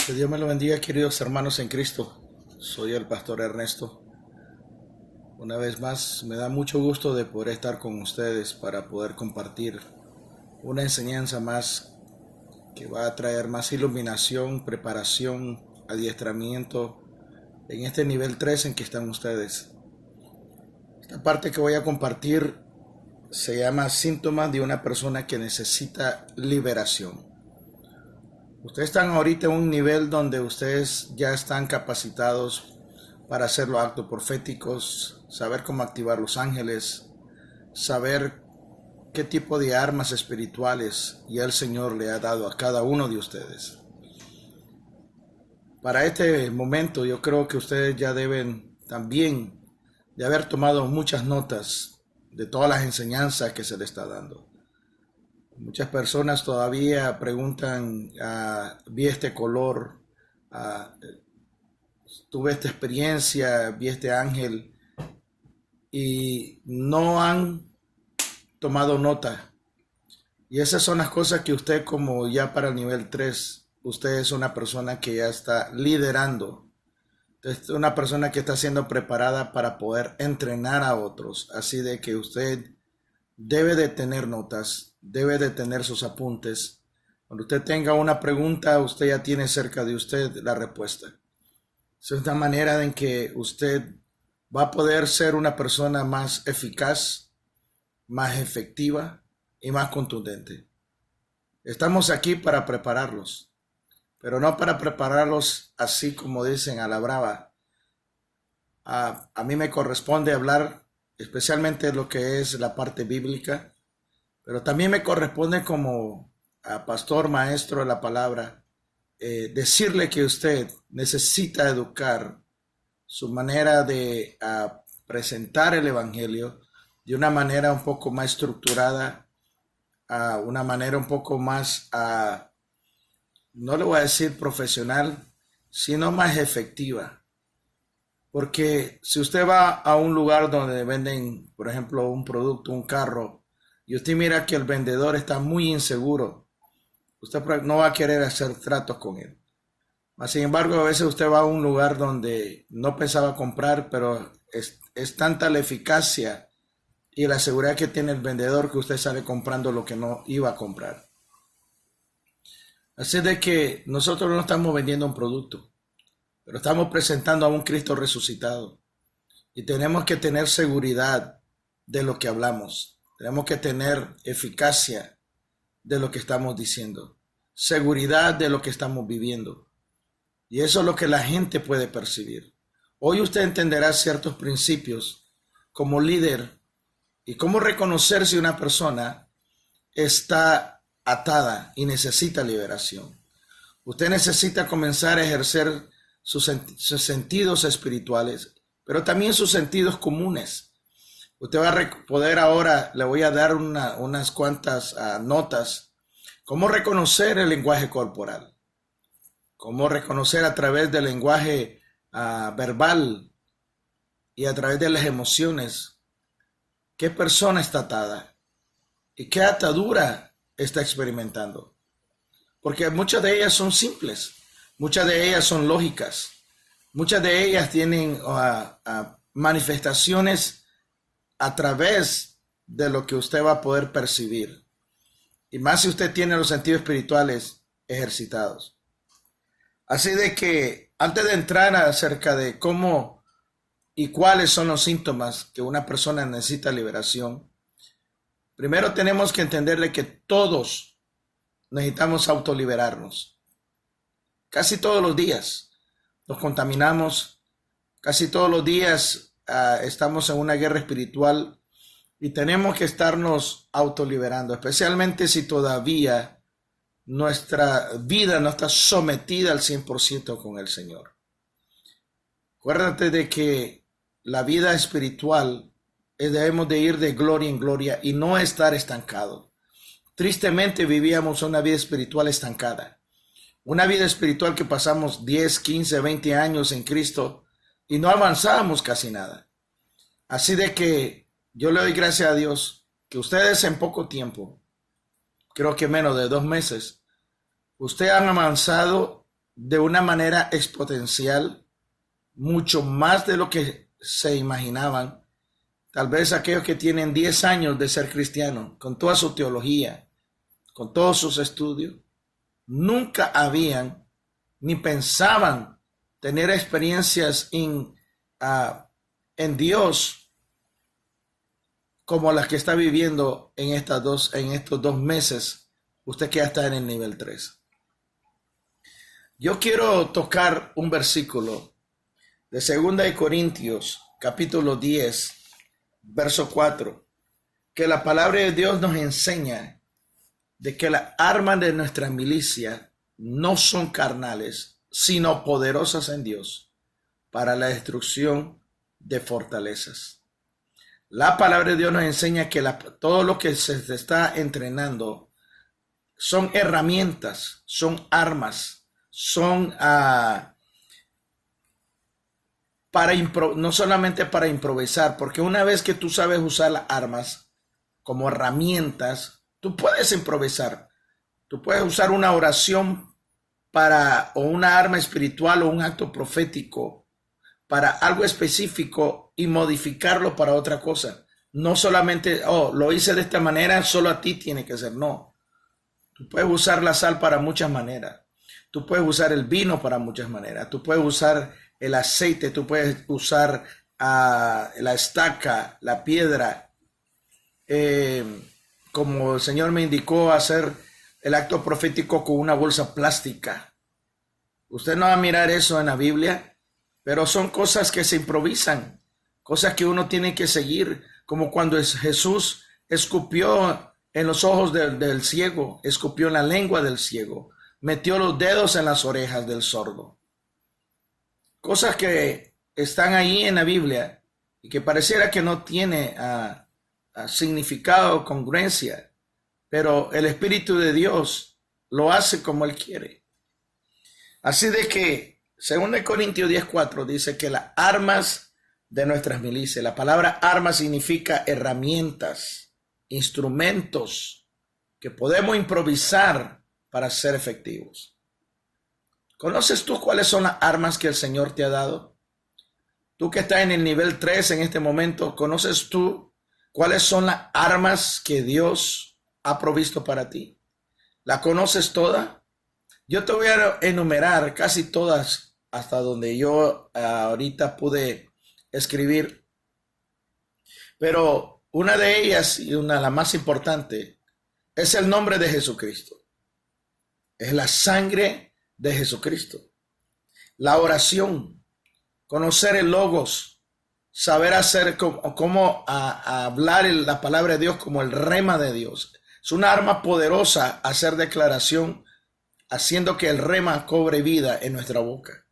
Que Dios me lo bendiga, queridos hermanos en Cristo. Soy el pastor Ernesto. Una vez más, me da mucho gusto de poder estar con ustedes para poder compartir una enseñanza más que va a traer más iluminación, preparación, adiestramiento en este nivel 3 en que están ustedes. Esta parte que voy a compartir se llama síntomas de una persona que necesita liberación. Ustedes están ahorita en un nivel donde ustedes ya están capacitados para hacer los actos proféticos, saber cómo activar los ángeles, saber qué tipo de armas espirituales ya el Señor le ha dado a cada uno de ustedes. Para este momento yo creo que ustedes ya deben también de haber tomado muchas notas de todas las enseñanzas que se les está dando. Muchas personas todavía preguntan, vi este color, tuve esta experiencia, vi este ángel, y no han tomado nota. Y esas son las cosas que usted, como ya para el nivel 3, usted es una persona que ya está liderando. Es una persona que está siendo preparada para poder entrenar a otros. Así de que usted debe de tener notas, debe de tener sus apuntes. Cuando usted tenga una pregunta, usted ya tiene cerca de usted la respuesta. Es una manera en que usted va a poder ser una persona más eficaz, más efectiva y más contundente. Estamos aquí para prepararlos, pero no para prepararlos así como dicen a la brava. A mí me corresponde hablar especialmente lo que es la parte bíblica, pero también me corresponde como pastor, maestro de la palabra, decirle que usted necesita educar su manera de presentar el evangelio de una manera un poco más estructurada, una manera un poco más, no le voy a decir profesional, sino más efectiva. Porque si usted va a un lugar donde venden, por ejemplo, un producto, un carro, y usted mira que el vendedor está muy inseguro, usted no va a querer hacer tratos con él. Sin embargo, a veces usted va a un lugar donde no pensaba comprar, pero es tanta la eficacia y la seguridad que tiene el vendedor que usted sale comprando lo que no iba a comprar. Así de que nosotros no estamos vendiendo un producto, pero estamos presentando a un Cristo resucitado. Y tenemos que tener seguridad de lo que hablamos. Tenemos que tener eficacia de lo que estamos diciendo. Seguridad de lo que estamos viviendo. Y eso es lo que la gente puede percibir. Hoy usted entenderá ciertos principios como líder y cómo reconocer si una persona está atada y necesita liberación. Usted necesita comenzar a ejercer sus sentidos espirituales, pero también sus sentidos comunes. Usted va a poder ahora, le voy a dar unas cuantas notas, cómo reconocer el lenguaje corporal, cómo reconocer a través del lenguaje verbal y a través de las emociones qué persona está atada y qué atadura está experimentando. Porque muchas de ellas son simples, muchas de ellas son lógicas, muchas de ellas tienen manifestaciones a través de lo que usted va a poder percibir. Y más si usted tiene los sentidos espirituales ejercitados. Así de que antes de entrar acerca de cómo y cuáles son los síntomas que una persona necesita liberación, primero tenemos que entenderle que todos necesitamos autoliberarnos. Casi todos los días nos contaminamos, casi todos los días estamos en una guerra espiritual y tenemos que estarnos autoliberando, especialmente si todavía nuestra vida no está sometida al 100% con el Señor. Acuérdate de que la vida espiritual debemos de ir de gloria en gloria y no estar estancados. Tristemente vivíamos una vida espiritual estancada. Una vida espiritual que pasamos 10, 15, 20 años en Cristo y no avanzábamos casi nada. Así de que yo le doy gracias a Dios que ustedes en poco tiempo, creo que menos de 2 meses, ustedes han avanzado de una manera exponencial, mucho más de lo que se imaginaban. Tal vez aquellos que tienen 10 años de ser cristianos, con toda su teología, con todos sus estudios, nunca habían ni pensaban tener experiencias en Dios como las que está viviendo en estos 2 meses, usted que ya está en el nivel 3. Yo quiero tocar un versículo de 2 Corintios, capítulo 10, verso 4, que la palabra de Dios nos enseña de que las armas de nuestra milicia no son carnales, sino poderosas en Dios para la destrucción de fortalezas. La palabra de Dios nos enseña que todo lo que se está entrenando son herramientas, son armas, son no solamente para improvisar, porque una vez que tú sabes usar las armas como herramientas, tú puedes improvisar. Tú puedes usar una oración o una arma espiritual o un acto profético para algo específico y modificarlo para otra cosa. No solamente, lo hice de esta manera, solo a ti tiene que ser. No. Tú puedes usar la sal para muchas maneras. Tú puedes usar el vino para muchas maneras. Tú puedes usar el aceite. Tú puedes usar la estaca, la piedra. Como el Señor me indicó, hacer el acto profético con una bolsa plástica. Usted no va a mirar eso en la Biblia, pero son cosas que se improvisan, cosas que uno tiene que seguir, como cuando Jesús escupió en los ojos del ciego, escupió en la lengua del ciego, metió los dedos en las orejas del sordo. Cosas que están ahí en la Biblia y que pareciera que no tiene significado o congruencia, pero el Espíritu de Dios lo hace como Él quiere. Así de que 2 Corintios 10:4 dice que las armas de nuestras milicias, la palabra arma significa herramientas, instrumentos que podemos improvisar para ser efectivos. ¿Conoces tú cuáles son las armas que el Señor te ha dado? Tú que estás en el nivel 3 en este momento, ¿conoces tú cuáles son las armas que Dios ha provisto para ti? ¿La conoces toda? Yo te voy a enumerar casi todas hasta donde yo ahorita pude escribir. Pero una de ellas, y una de las más importantes, es el nombre de Jesucristo. Es la sangre de Jesucristo. La oración, conocer el logos, saber hacer cómo hablar la palabra de Dios como el rema de Dios. Es una arma poderosa hacer declaración, haciendo que el rema cobre vida en nuestra boca.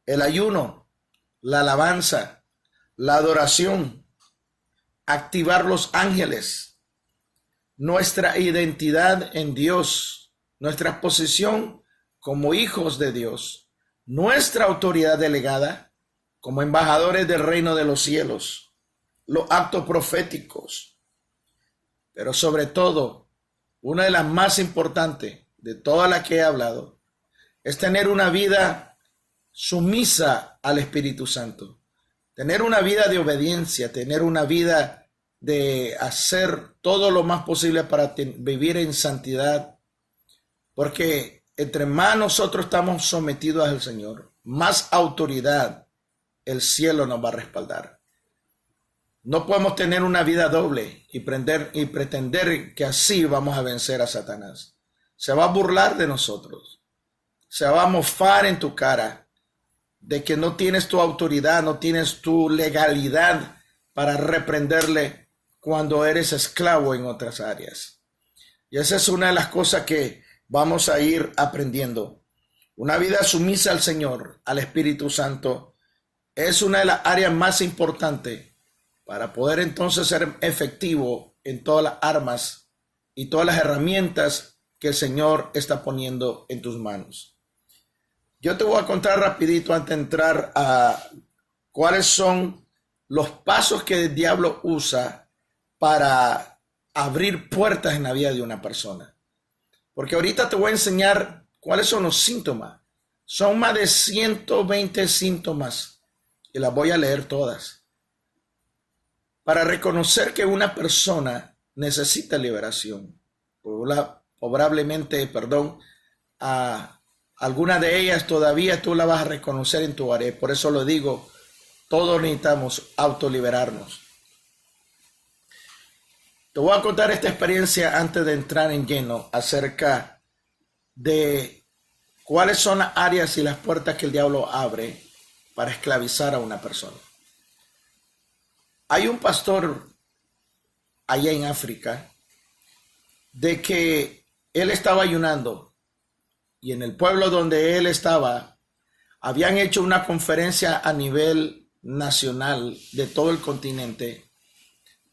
El ayuno, la alabanza, la adoración, activar los ángeles, nuestra identidad en Dios, nuestra posición como hijos de Dios, nuestra autoridad delegada como embajadores del reino de los cielos, los actos proféticos, pero sobre todo, una de las más importantes de todas las que he hablado, es tener una vida sumisa al Espíritu Santo, tener una vida de obediencia, tener una vida de hacer todo lo más posible para vivir en santidad, porque entre más nosotros estamos sometidos al Señor, más autoridad el cielo nos va a respaldar. No podemos tener una vida doble y pretender que así vamos a vencer a Satanás. Se va a burlar de nosotros. Se va a mofar en tu cara de que no tienes tu autoridad, no tienes tu legalidad para reprenderle cuando eres esclavo en otras áreas. Y esa es una de las cosas que vamos a ir aprendiendo. Una vida sumisa al Señor, al Espíritu Santo, es una de las áreas más importantes para poder entonces ser efectivo en todas las armas y todas las herramientas que el Señor está poniendo en tus manos. Yo te voy a contar rapidito antes de entrar a cuáles son los pasos que el diablo usa para abrir puertas en la vida de una persona. Porque ahorita te voy a enseñar ¿Cuáles son los síntomas? Son más de 120 síntomas y las voy a leer todas para reconocer que una persona necesita liberación. Probablemente, alguna de ellas todavía tú la vas a reconocer en tu área. Por eso lo digo, todos necesitamos autoliberarnos. Te voy a contar esta experiencia antes de entrar en lleno acerca de cuáles son las áreas y las puertas que el diablo abre para esclavizar a una persona. Hay un pastor allá en África de que él estaba ayunando y en el pueblo donde él estaba habían hecho una conferencia a nivel nacional de todo el continente,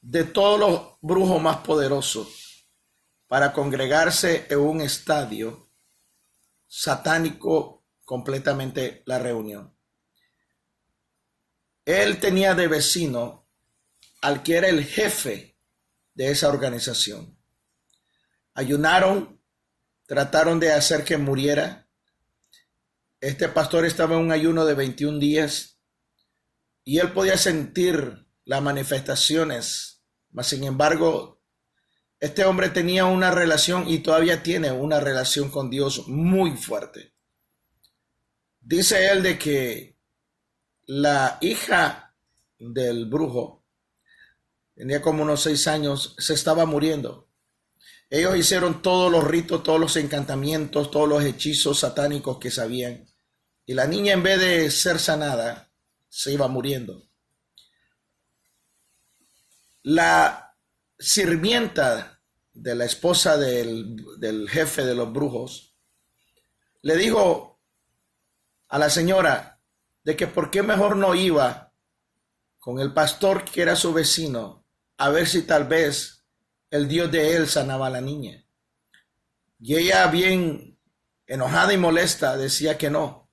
de todos los brujos más poderosos, para congregarse en un estadio satánico completamente la reunión. Él tenía de vecino al que era el jefe de esa organización. Ayunaron, trataron de hacer que muriera. Este pastor estaba en un ayuno de 21 días y él podía sentir las manifestaciones, mas sin embargo, este hombre tenía una relación y todavía tiene una relación con Dios muy fuerte. Dice él de que la hija del brujo tenía como unos 6 años, se estaba muriendo. Ellos hicieron todos los ritos, todos los encantamientos, todos los hechizos satánicos que sabían. Y la niña, en vez de ser sanada, se iba muriendo. La sirvienta de la esposa del jefe de los brujos le dijo a la señora de que por qué mejor no iba con el pastor que era su vecino a ver si tal vez el Dios de él sanaba a la niña. Y ella, bien enojada y molesta, decía que no,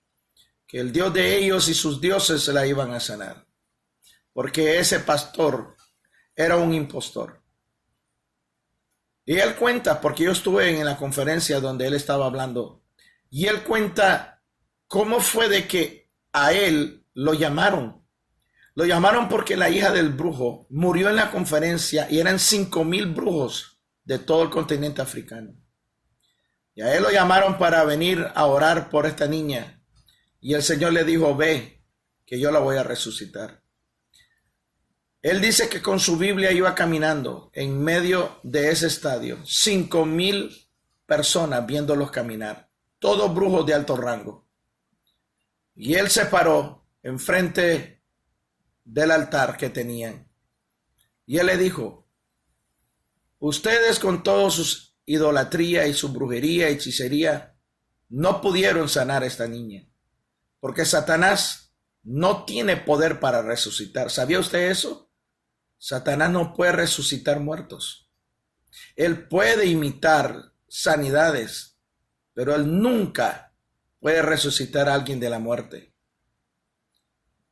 que el Dios de ellos y sus dioses se la iban a sanar, porque ese pastor era un impostor. Y él cuenta, porque yo estuve en la conferencia donde él estaba hablando, y él cuenta cómo fue de que a él lo llamaron. Lo llamaron porque la hija del brujo murió en la conferencia y eran 5,000 brujos de todo el continente africano. Y a él lo llamaron para venir a orar por esta niña. Y el Señor le dijo, ve, que yo la voy a resucitar. Él dice que con su Biblia iba caminando en medio de ese estadio. 5,000 personas viéndolos caminar. Todos brujos de alto rango. Y él se paró enfrente del altar que tenían. Y él le dijo, ustedes con toda su idolatría y su brujería y hechicería no pudieron sanar a esta niña, porque Satanás no tiene poder para resucitar. ¿Sabía usted eso? Satanás no puede resucitar muertos. Él puede imitar sanidades, pero él nunca puede resucitar a alguien de la muerte.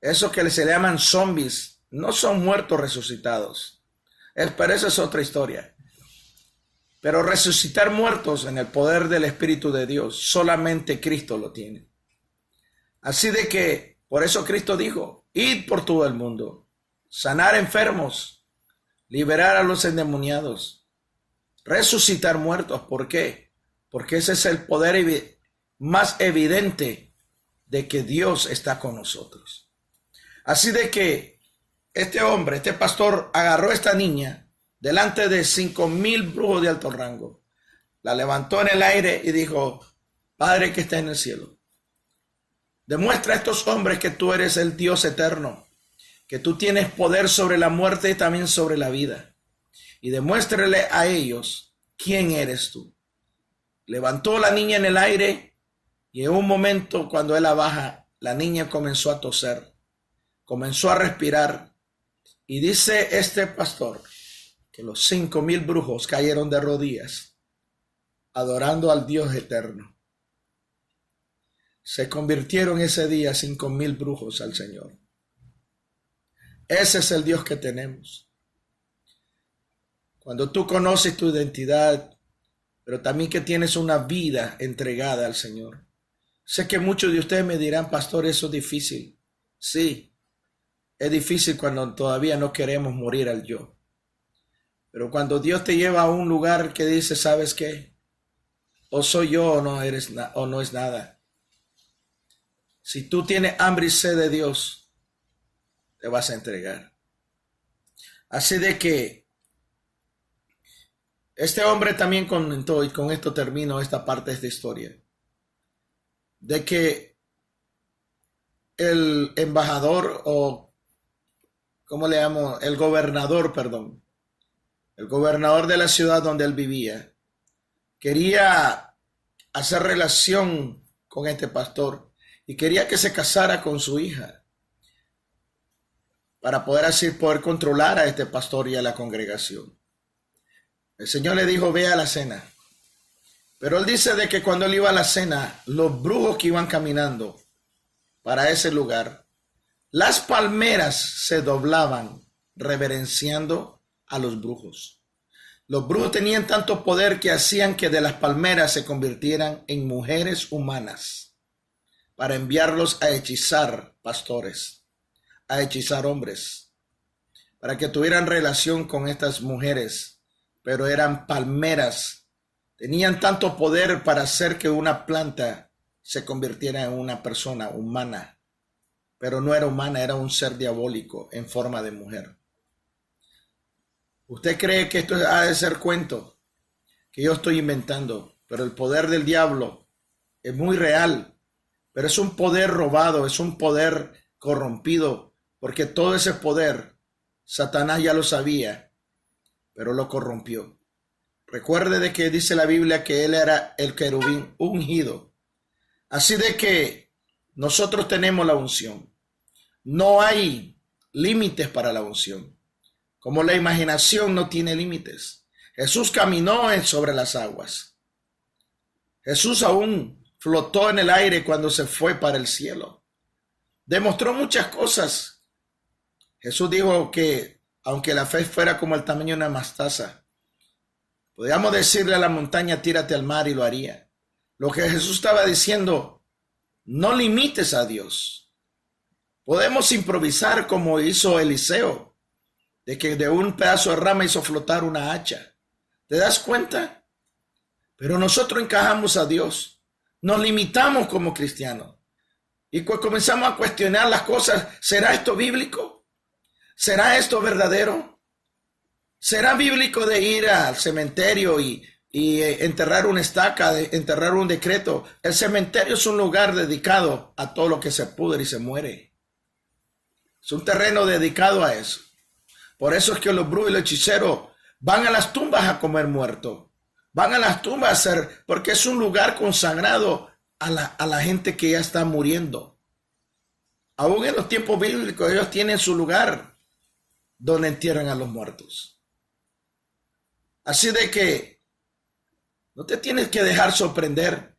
Esos que se le llaman zombies no son muertos resucitados. Pero esa es otra historia. Pero resucitar muertos en el poder del Espíritu de Dios, solamente Cristo lo tiene. Así de que, por eso Cristo dijo, id por todo el mundo, sanar enfermos, liberar a los endemoniados, resucitar muertos. ¿Por qué? Porque ese es el poder más evidente de que Dios está con nosotros. Así de que este hombre, este pastor, agarró a esta niña delante de 5,000 brujos de alto rango, la levantó en el aire y dijo, Padre que está en el cielo, demuestra a estos hombres que tú eres el Dios eterno, que tú tienes poder sobre la muerte y también sobre la vida, y demuéstrale a ellos quién eres tú. Levantó la niña en el aire y en un momento, cuando él la baja, la niña comenzó a toser. Comenzó a respirar y dice este pastor que los 5,000 brujos cayeron de rodillas adorando al Dios eterno. Se convirtieron ese día 5,000 brujos al Señor. Ese es el Dios que tenemos. Cuando tú conoces tu identidad, pero también que tienes una vida entregada al Señor. Sé que muchos de ustedes me dirán, pastor, eso es difícil. Sí, es difícil cuando todavía no queremos morir al yo. Pero cuando Dios te lleva a un lugar que dice, ¿sabes qué? O soy yo o no eres o no es nada. Si tú tienes hambre y sed de Dios, te vas a entregar. Así de que este hombre también comentó, y con esto termino esta parte de esta historia, de que el embajador o, ¿cómo le llamo? El gobernador, perdón. El gobernador de la ciudad donde él vivía quería hacer relación con este pastor y quería que se casara con su hija para poder así poder controlar a este pastor y a la congregación. El Señor le dijo, ve a la cena. Pero él dice de que cuando él iba a la cena, los brujos que iban caminando para ese lugar, las palmeras se doblaban reverenciando a los brujos. Los brujos tenían tanto poder que hacían que de las palmeras se convirtieran en mujeres humanas para enviarlos a hechizar pastores, a hechizar hombres, para que tuvieran relación con estas mujeres, pero eran palmeras. Tenían tanto poder para hacer que una planta se convirtiera en una persona humana, pero no era humana, era un ser diabólico en forma de mujer. ¿Usted cree que esto ha de ser cuento que yo estoy inventando? Pero el poder del diablo es muy real, pero es un poder robado, es un poder corrompido, porque todo ese poder Satanás ya lo sabía, pero lo corrompió. Recuerde de que dice la Biblia que él era el querubín ungido. Así de que nosotros tenemos la unción. No hay límites para la unción. Como la imaginación no tiene límites. Jesús caminó sobre las aguas. Jesús aún flotó en el aire cuando se fue para el cielo. Demostró muchas cosas. Jesús dijo que aunque la fe fuera como el tamaño de una mostaza, podríamos decirle a la montaña, tírate al mar y lo haría. Lo que Jesús estaba diciendo, no limites a Dios. Podemos improvisar como hizo Eliseo, de que de un pedazo de rama hizo flotar una hacha. ¿Te das cuenta? Pero nosotros encajamos a Dios. Nos limitamos como cristianos. Y comenzamos a cuestionar las cosas. ¿Será esto bíblico? ¿Será esto verdadero? ¿Será bíblico de ir al cementerio y enterrar una estaca, enterrar un decreto? El cementerio es un lugar dedicado a todo lo que se pudre y se muere. Es un terreno dedicado a eso. Por eso es que los brujos y los hechiceros van a las tumbas a comer muerto. Van a las tumbas a hacer, porque es un lugar consagrado a la gente que ya está muriendo. Aún en los tiempos bíblicos ellos tienen su lugar donde entierran a los muertos. Así de que no te tienes que dejar sorprender.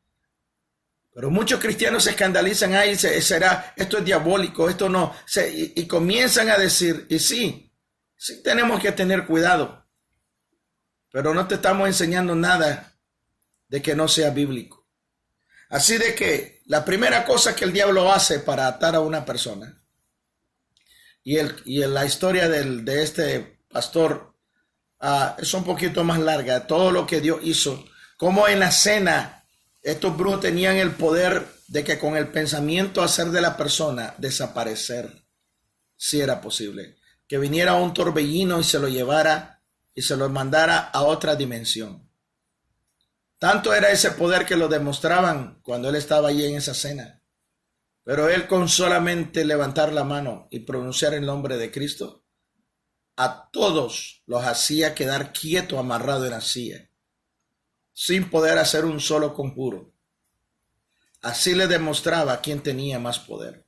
Pero muchos cristianos se escandalizan ahí, será, esto es diabólico, esto no, y comienzan a decir, y sí tenemos que tener cuidado, pero no te estamos enseñando nada de que no sea bíblico. Así de que la primera cosa que el diablo hace para atar a una persona, y la historia de este pastor es un poquito más larga, todo lo que Dios hizo, como en la cena estos brujos tenían el poder de que con el pensamiento hacer de la persona desaparecer, si era posible. Que viniera un torbellino y se lo llevara y se lo mandara a otra dimensión. Tanto era ese poder que lo demostraban cuando él estaba allí en esa cena. Pero él con solamente levantar la mano y pronunciar el nombre de Cristo, a todos los hacía quedar quieto, amarrado en la silla, sin poder hacer un solo conjuro. Así le demostraba quién tenía más poder.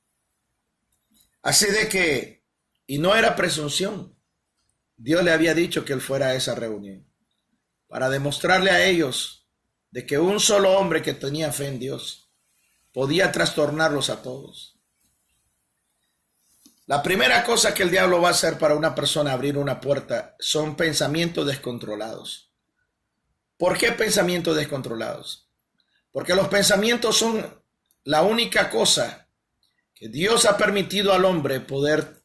Así de que, y no era presunción, Dios le había dicho que él fuera a esa reunión, para demostrarle a ellos de que un solo hombre que tenía fe en Dios podía trastornarlos a todos. La primera cosa que el diablo va a hacer para una persona abrir una puerta son pensamientos descontrolados. ¿Por qué pensamientos descontrolados? Porque los pensamientos son la única cosa que Dios ha permitido al hombre poder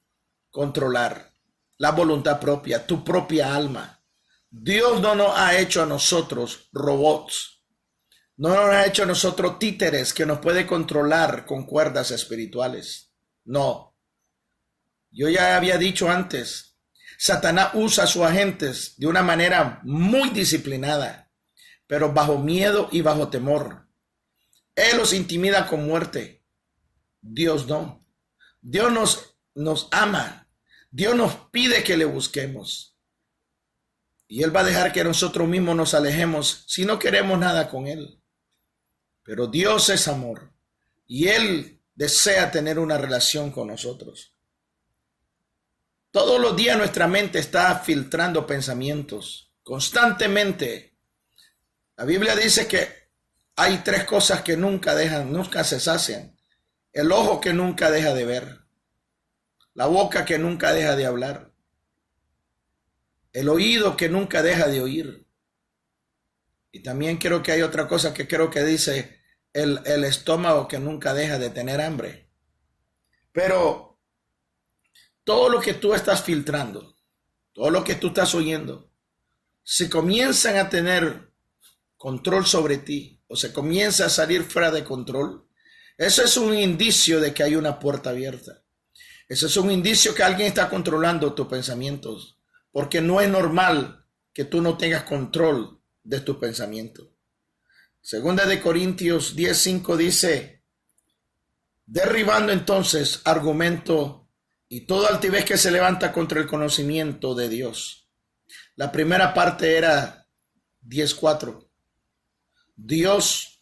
controlar. La voluntad propia, tu propia alma. Dios no nos ha hecho a nosotros robots. No nos ha hecho a nosotros títeres que nos puede controlar con cuerdas espirituales. No. Yo ya había dicho antes, Satanás usa a sus agentes de una manera muy disciplinada, pero bajo miedo y bajo temor. Él los intimida con muerte. Dios no. Dios nos ama. Dios nos pide que le busquemos. Y Él va a dejar que nosotros mismos nos alejemos si no queremos nada con Él. Pero Dios es amor. Y Él desea tener una relación con nosotros. Todos los días nuestra mente está filtrando pensamientos. Constantemente. La Biblia dice que hay 3 cosas que nunca se sacian. El ojo que nunca deja de ver. La boca que nunca deja de hablar. El oído que nunca deja de oír. Y también creo que hay otra cosa que creo que dice el estómago que nunca deja de tener hambre. Pero todo lo que tú estás filtrando, todo lo que tú estás oyendo, si comienzan a tener control sobre ti o se comienza a salir fuera de control, eso es un indicio de que hay una puerta abierta. Eso es un indicio que alguien está controlando tus pensamientos, porque no es normal que tú no tengas control de tus pensamientos. Segunda de Corintios 10:5 dice, derribando entonces argumento y toda altivez que se levanta contra el conocimiento de Dios. La primera parte era 10:4. Dios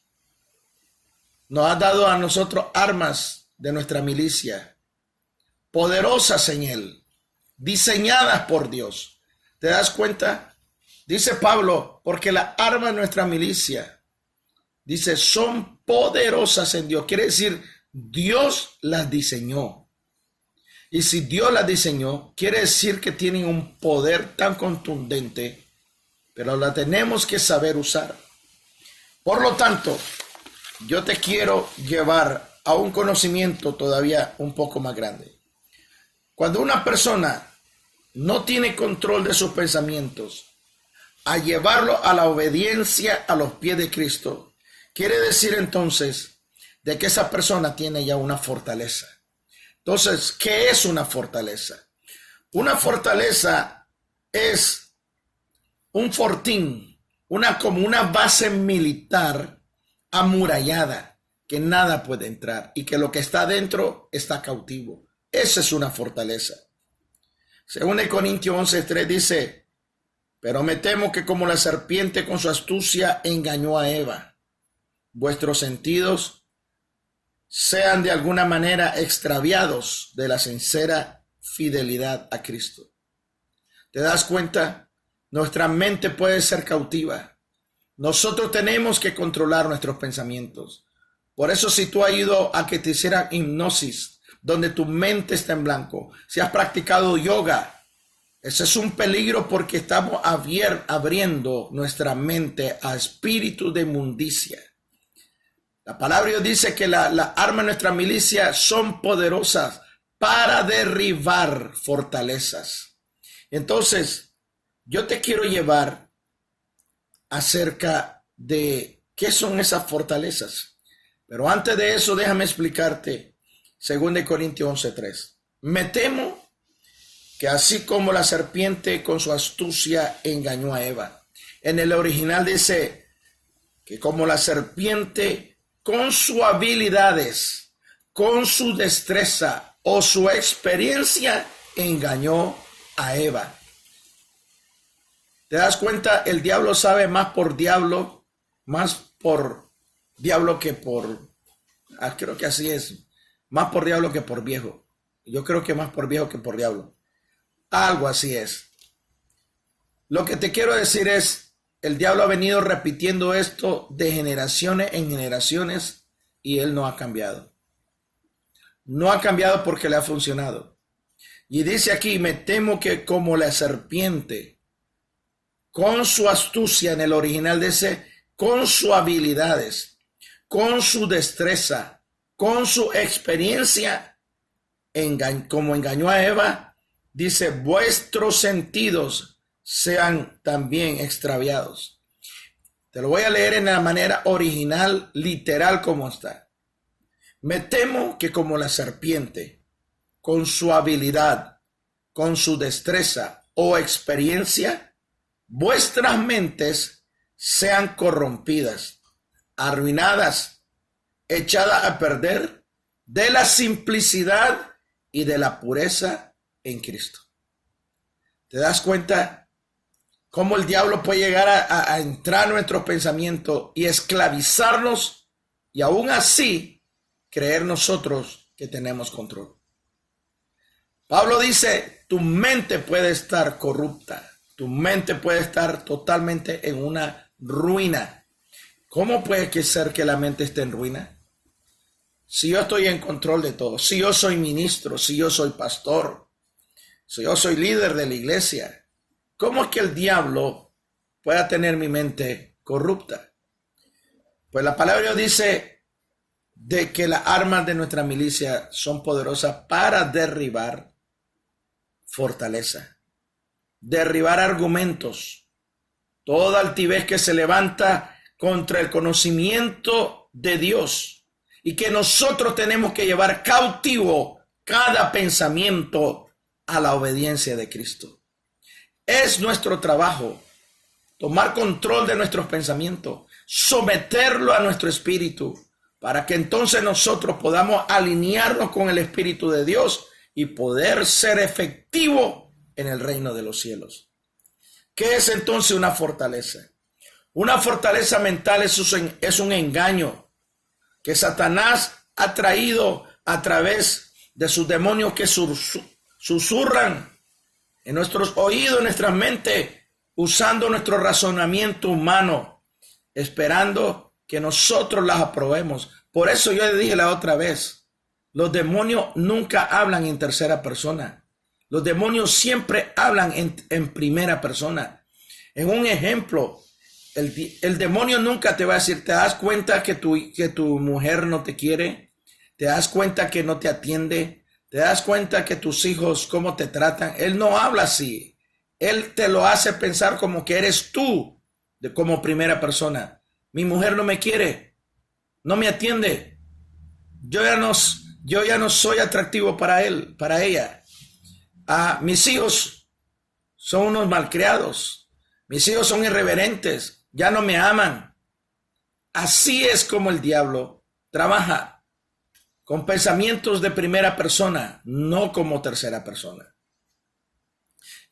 nos ha dado a nosotros armas de nuestra milicia, poderosas en Él, diseñadas por Dios. ¿Te das cuenta? Dice Pablo, porque las armas de nuestra milicia, dice, son poderosas en Dios. Quiere decir, Dios las diseñó. Y si Dios las diseñó, quiere decir que tienen un poder tan contundente, pero la tenemos que saber usar. Por lo tanto, yo te quiero llevar a un conocimiento todavía un poco más grande. Cuando una persona no tiene control de sus pensamientos, a llevarlo a la obediencia a los pies de Cristo, quiere decir entonces de que esa persona tiene ya una fortaleza. Entonces, ¿qué es una fortaleza? Una fortaleza es un fortín, como una base militar amurallada, que nada puede entrar y que lo que está dentro está cautivo. Esa es una fortaleza. Según de Corintios 11:3 dice, pero me temo que como la serpiente con su astucia engañó a Eva, vuestros sentidos sean de alguna manera extraviados de la sincera fidelidad a Cristo. ¿Te das cuenta? Nuestra mente puede ser cautiva. Nosotros tenemos que controlar nuestros pensamientos. Por eso si tú has ido a que te hicieran hipnosis, donde tu mente está en blanco, si has practicado yoga, ese es un peligro porque estamos abriendo nuestra mente a espíritus de inmundicia. La palabra de Dios dice que las armas de nuestra milicia son poderosas para derribar fortalezas. Entonces, yo te quiero llevar acerca de qué son esas fortalezas. Pero antes de eso, déjame explicarte 2 Corintios 11:3. Me temo que así como la serpiente con su astucia engañó a Eva. En el original dice que como la serpiente con sus habilidades, con su destreza o su experiencia engañó a Eva. ¿Te das cuenta? El diablo sabe más por diablo que por, creo que así es, más por diablo que por viejo. Yo creo que más por viejo que por diablo. Algo así es. Lo que te quiero decir es, el diablo ha venido repitiendo esto de generaciones en generaciones y él no ha cambiado. No ha cambiado porque le ha funcionado. Y dice aquí, me temo que como la serpiente con su astucia, en el original dice, con sus habilidades, con su destreza, con su experiencia, como engañó a Eva, dice, vuestros sentidos sean también extraviados. Te lo voy a leer en la manera original, literal como está. Me temo que como la serpiente, con su habilidad, con su destreza o experiencia, vuestras mentes sean corrompidas, arruinadas, echadas a perder de la simplicidad y de la pureza en Cristo. ¿Te das cuenta cómo el diablo puede llegar a entrar en nuestros pensamientos y esclavizarnos y aún así creer nosotros que tenemos control? Pablo dice, tu mente puede estar corrupta, tu mente puede estar totalmente en una ruina. ¿Cómo puede ser que la mente esté en ruina? Si yo estoy en control de todo, si yo soy ministro, si yo soy pastor, si yo soy líder de la iglesia, ¿cómo es que el diablo pueda tener mi mente corrupta? Pues la palabra de Dios dice de que las armas de nuestra milicia son poderosas para derribar fortaleza, derribar argumentos, toda altivez que se levanta contra el conocimiento de Dios, y que nosotros tenemos que llevar cautivo cada pensamiento a la obediencia de Cristo. Es nuestro trabajo tomar control de nuestros pensamientos, someterlo a nuestro espíritu, para que entonces nosotros podamos alinearnos con el Espíritu de Dios y poder ser efectivo en el reino de los cielos. ¿Qué es entonces una fortaleza? Una fortaleza mental es un engaño que Satanás ha traído a través de sus demonios que susurran en nuestros oídos, en nuestra mente, usando nuestro razonamiento humano, esperando que nosotros las aprobemos. Por eso yo le dije la otra vez, los demonios nunca hablan en tercera persona. Los demonios siempre hablan en primera persona. En un ejemplo, el demonio nunca te va a decir, ¿te das cuenta que tu mujer no te quiere? ¿Te das cuenta que no te atiende? ¿Te das cuenta que tus hijos cómo te tratan? Él no habla así. Él te lo hace pensar como que eres tú, como primera persona. Mi mujer no me quiere, no me atiende. Yo ya no soy atractivo para él, para ella. Mis hijos son unos malcriados. Mis hijos son irreverentes. Ya no me aman. Así es como el diablo trabaja, con pensamientos de primera persona, no como tercera persona.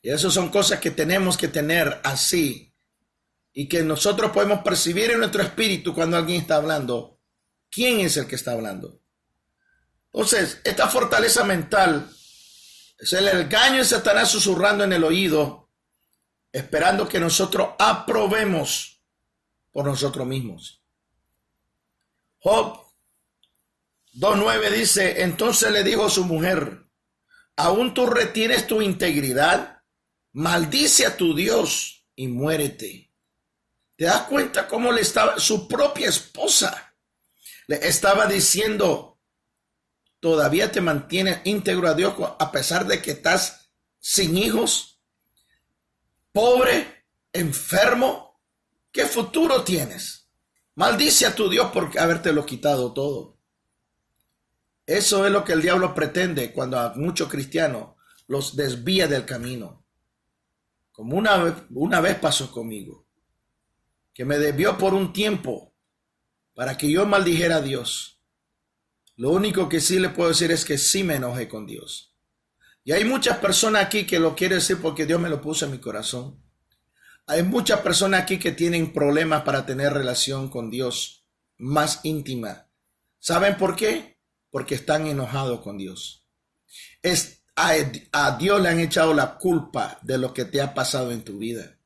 Y eso son cosas que tenemos que tener así, y que nosotros podemos percibir en nuestro espíritu cuando alguien está hablando. ¿Quién es el que está hablando? Entonces, esta fortaleza mental es el engaño de Satanás susurrando en el oído, esperando que nosotros aprobemos por nosotros mismos. Job 2:9 dice, entonces le dijo a su mujer, ¿aún tú retienes tu integridad? Maldice a tu Dios y muérete. ¿Te das cuenta cómo su propia esposa le estaba diciendo, todavía te mantienes íntegro a Dios a pesar de que estás sin hijos, pobre, enfermo? ¿Qué futuro tienes? Maldice a tu Dios por habértelo quitado todo. Eso es lo que el diablo pretende cuando a muchos cristianos los desvía del camino. Como una vez pasó conmigo, que me desvió por un tiempo para que yo maldijera a Dios. Lo único que sí le puedo decir es que sí me enojé con Dios. Y hay muchas personas aquí que lo quieren decir porque Dios me lo puso en mi corazón. Hay muchas personas aquí que tienen problemas para tener relación con Dios más íntima. ¿Saben por qué? Porque están enojados con Dios. A Dios le han echado la culpa de lo que te ha pasado en tu vida.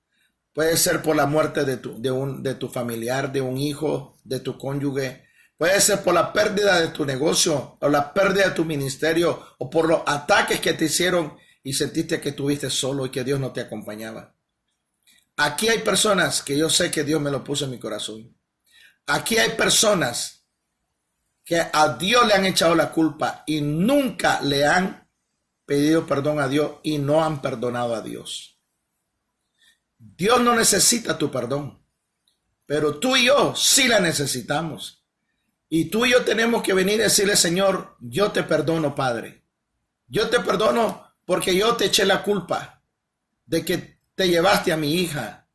Puede ser por la muerte de tu familiar, de un hijo, de tu cónyuge. Puede ser por la pérdida de tu negocio o la pérdida de tu ministerio o por los ataques que te hicieron y sentiste que estuviste solo y que Dios no te acompañaba. Aquí hay personas que yo sé que Dios me lo puso en mi corazón. Aquí hay personas que a Dios le han echado la culpa y nunca le han pedido perdón a Dios y no han perdonado a Dios. Dios no necesita tu perdón, pero tú y yo sí la necesitamos. Y tú y yo tenemos que venir y decirle, Señor, yo te perdono, Padre. Yo te perdono porque yo te eché la culpa de que te llevaste a mi hija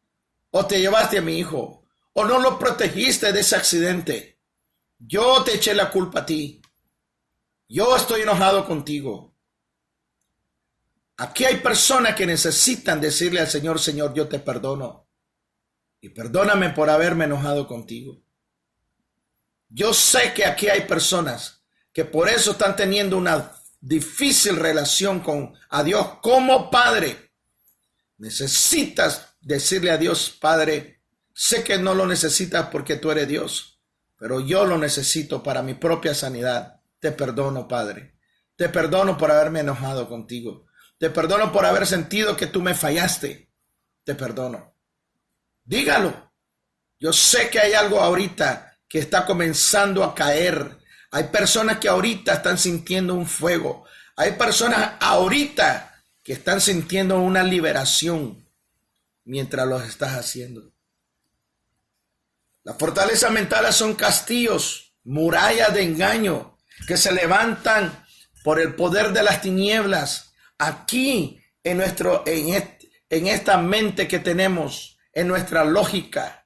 o te llevaste a mi hijo o no lo protegiste de ese accidente. Yo te eché la culpa a ti. Yo estoy enojado contigo. Aquí hay personas que necesitan decirle al Señor, Señor, yo te perdono. Y perdóname por haberme enojado contigo. Yo sé que aquí hay personas que por eso están teniendo una difícil relación con a Dios como Padre. Necesitas decirle a Dios, Padre, sé que no lo necesitas porque tú eres Dios, pero yo lo necesito para mi propia sanidad. Te perdono, Padre. Te perdono por haberme enojado contigo. Te perdono por haber sentido que tú me fallaste. Te perdono. Dígalo. Yo sé que hay algo ahorita que está comenzando a caer. Hay personas que ahorita están sintiendo un fuego. Hay personas ahorita que están sintiendo una liberación mientras lo estás haciendo. Las fortalezas mentales son castillos, murallas de engaño que se levantan por el poder de las tinieblas. Aquí en esta mente que tenemos, en nuestra lógica.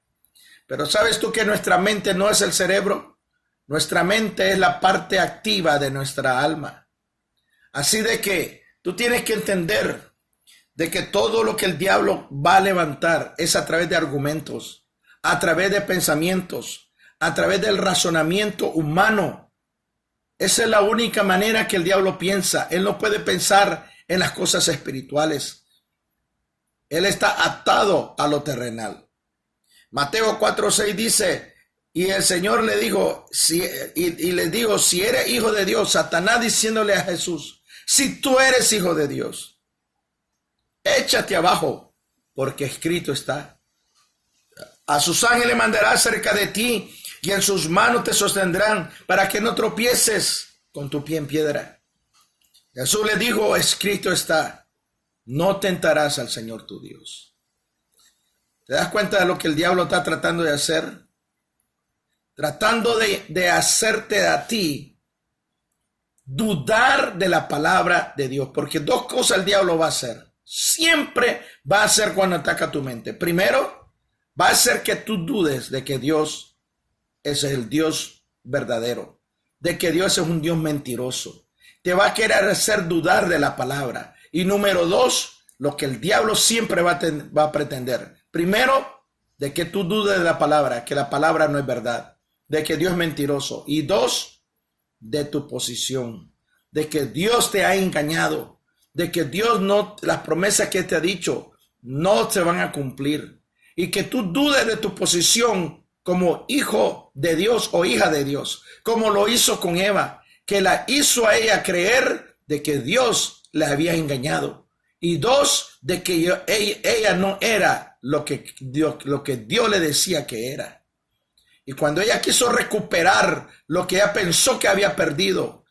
Pero ¿sabes tú que nuestra mente no es el cerebro? Nuestra mente es la parte activa de nuestra alma. Así de que tú tienes que entender de que todo lo que el diablo va a levantar es a través de argumentos, a través de pensamientos, a través del razonamiento humano. Esa es la única manera que el diablo piensa. Él no puede pensar en las cosas espirituales. Él está atado a lo terrenal. Mateo 4:6 dice, y el Señor le dijo, les digo, si eres hijo de Dios, Satanás diciéndole a Jesús, si tú eres hijo de Dios, échate abajo, porque escrito está. A sus ángeles mandará cerca de ti, y en sus manos te sostendrán, para que no tropieces con tu pie en piedra. Jesús le dijo, escrito está, no tentarás al Señor tu Dios. ¿Te das cuenta de lo que el diablo está tratando de hacer? Tratando de hacerte a ti dudar de la palabra de Dios. Porque dos cosas el diablo va a hacer. Siempre va a hacer cuando ataca tu mente. Primero, va a hacer que tú dudes de que Dios es el Dios verdadero. De que Dios es un Dios mentiroso. Te va a querer hacer dudar de la palabra. Y número dos, lo que el diablo siempre va a pretender. Primero, de que tú dudes de la palabra, que la palabra no es verdad, de que Dios es mentiroso. Y dos, de tu posición, de que Dios te ha engañado, de que Dios no, las promesas que te ha dicho no se van a cumplir. Y que tú dudes de tu posición como hijo de Dios o hija de Dios, como lo hizo con Eva, que la hizo a ella creer de que Dios la había engañado. Y dos, de que ella no era lo que Dios le decía que era. Y cuando ella quiso recuperar lo que ella pensó que había perdido,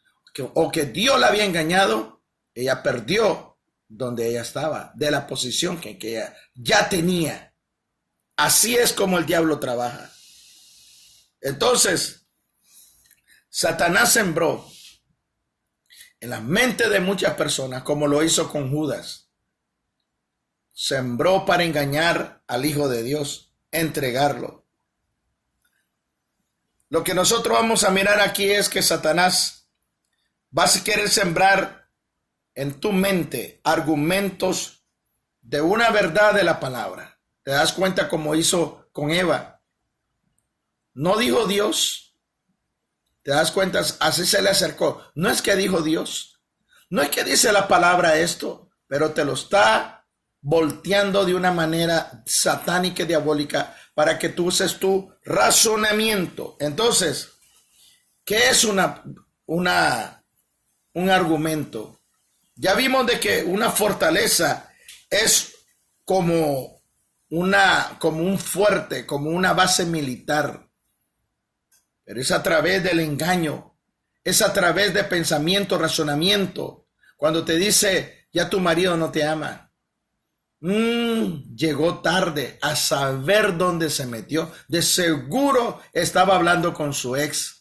o que Dios la había engañado, ella perdió donde ella estaba, de la posición que ella ya tenía. Así es como el diablo trabaja. Entonces, Satanás sembró en la mente de muchas personas, como lo hizo con Judas. Sembró para engañar al Hijo de Dios, entregarlo. Lo que nosotros vamos a mirar aquí es que Satanás va a querer sembrar en tu mente argumentos de una verdad de la palabra. ¿Te das cuenta cómo hizo con Eva? No dijo Dios. ¿Te das cuenta? Así se le acercó. No es que dijo Dios. No es que dice la palabra esto, pero te lo está volteando de una manera satánica y diabólica para que tú uses tu razonamiento. Entonces, ¿qué es un argumento? Ya vimos de que una fortaleza es como como un fuerte, como una base militar. Pero es a través del engaño, es a través de pensamiento, razonamiento. Cuando te dice, ya tu marido no te ama. Llegó tarde a saber dónde se metió. De seguro estaba hablando con su ex.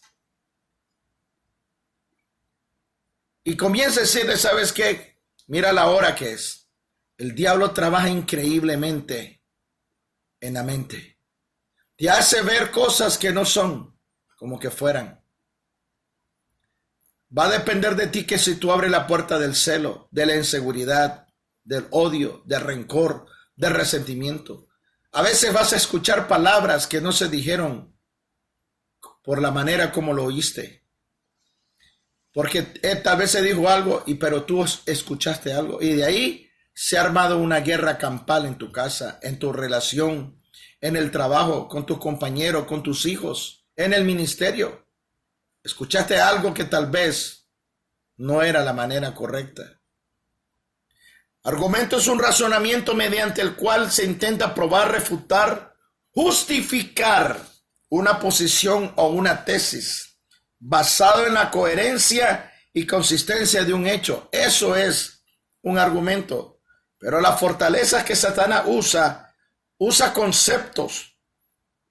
Y comienza a decirle, ¿sabes qué? Mira la hora que es. El diablo trabaja increíblemente en la mente. Te hace ver cosas que no son, como que fueran. Va a depender de ti que si tú abres la puerta del celo, de la inseguridad, del odio, del rencor, del resentimiento. A veces vas a escuchar palabras que no se dijeron por la manera como lo oíste. Porque él tal vez se dijo algo, pero tú escuchaste algo. Y de ahí se ha armado una guerra campal en tu casa, en tu relación, en el trabajo, con tus compañeros, con tus hijos, en el ministerio. Escuchaste algo que tal vez no era la manera correcta. Argumento es un razonamiento mediante el cual se intenta probar, refutar, justificar una posición o una tesis basado en la coherencia y consistencia de un hecho. Eso es un argumento. Pero las fortalezas que Satanás usa conceptos,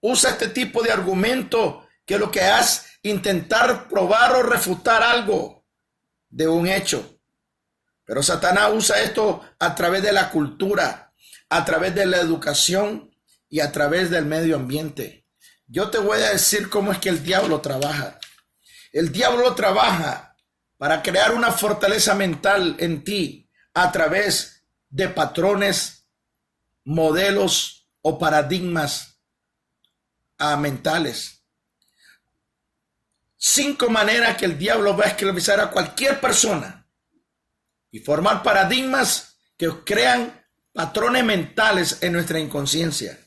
usa este tipo de argumento que lo que hace intentar probar o refutar algo de un hecho. Pero Satanás usa esto a través de la cultura, a través de la educación y a través del medio ambiente. Yo te voy a decir cómo es que el diablo trabaja. El diablo trabaja para crear una fortaleza mental en ti a través de patrones, modelos o paradigmas mentales. 5 maneras que el diablo va a esclavizar a cualquier persona y formar paradigmas que crean patrones mentales en nuestra inconsciencia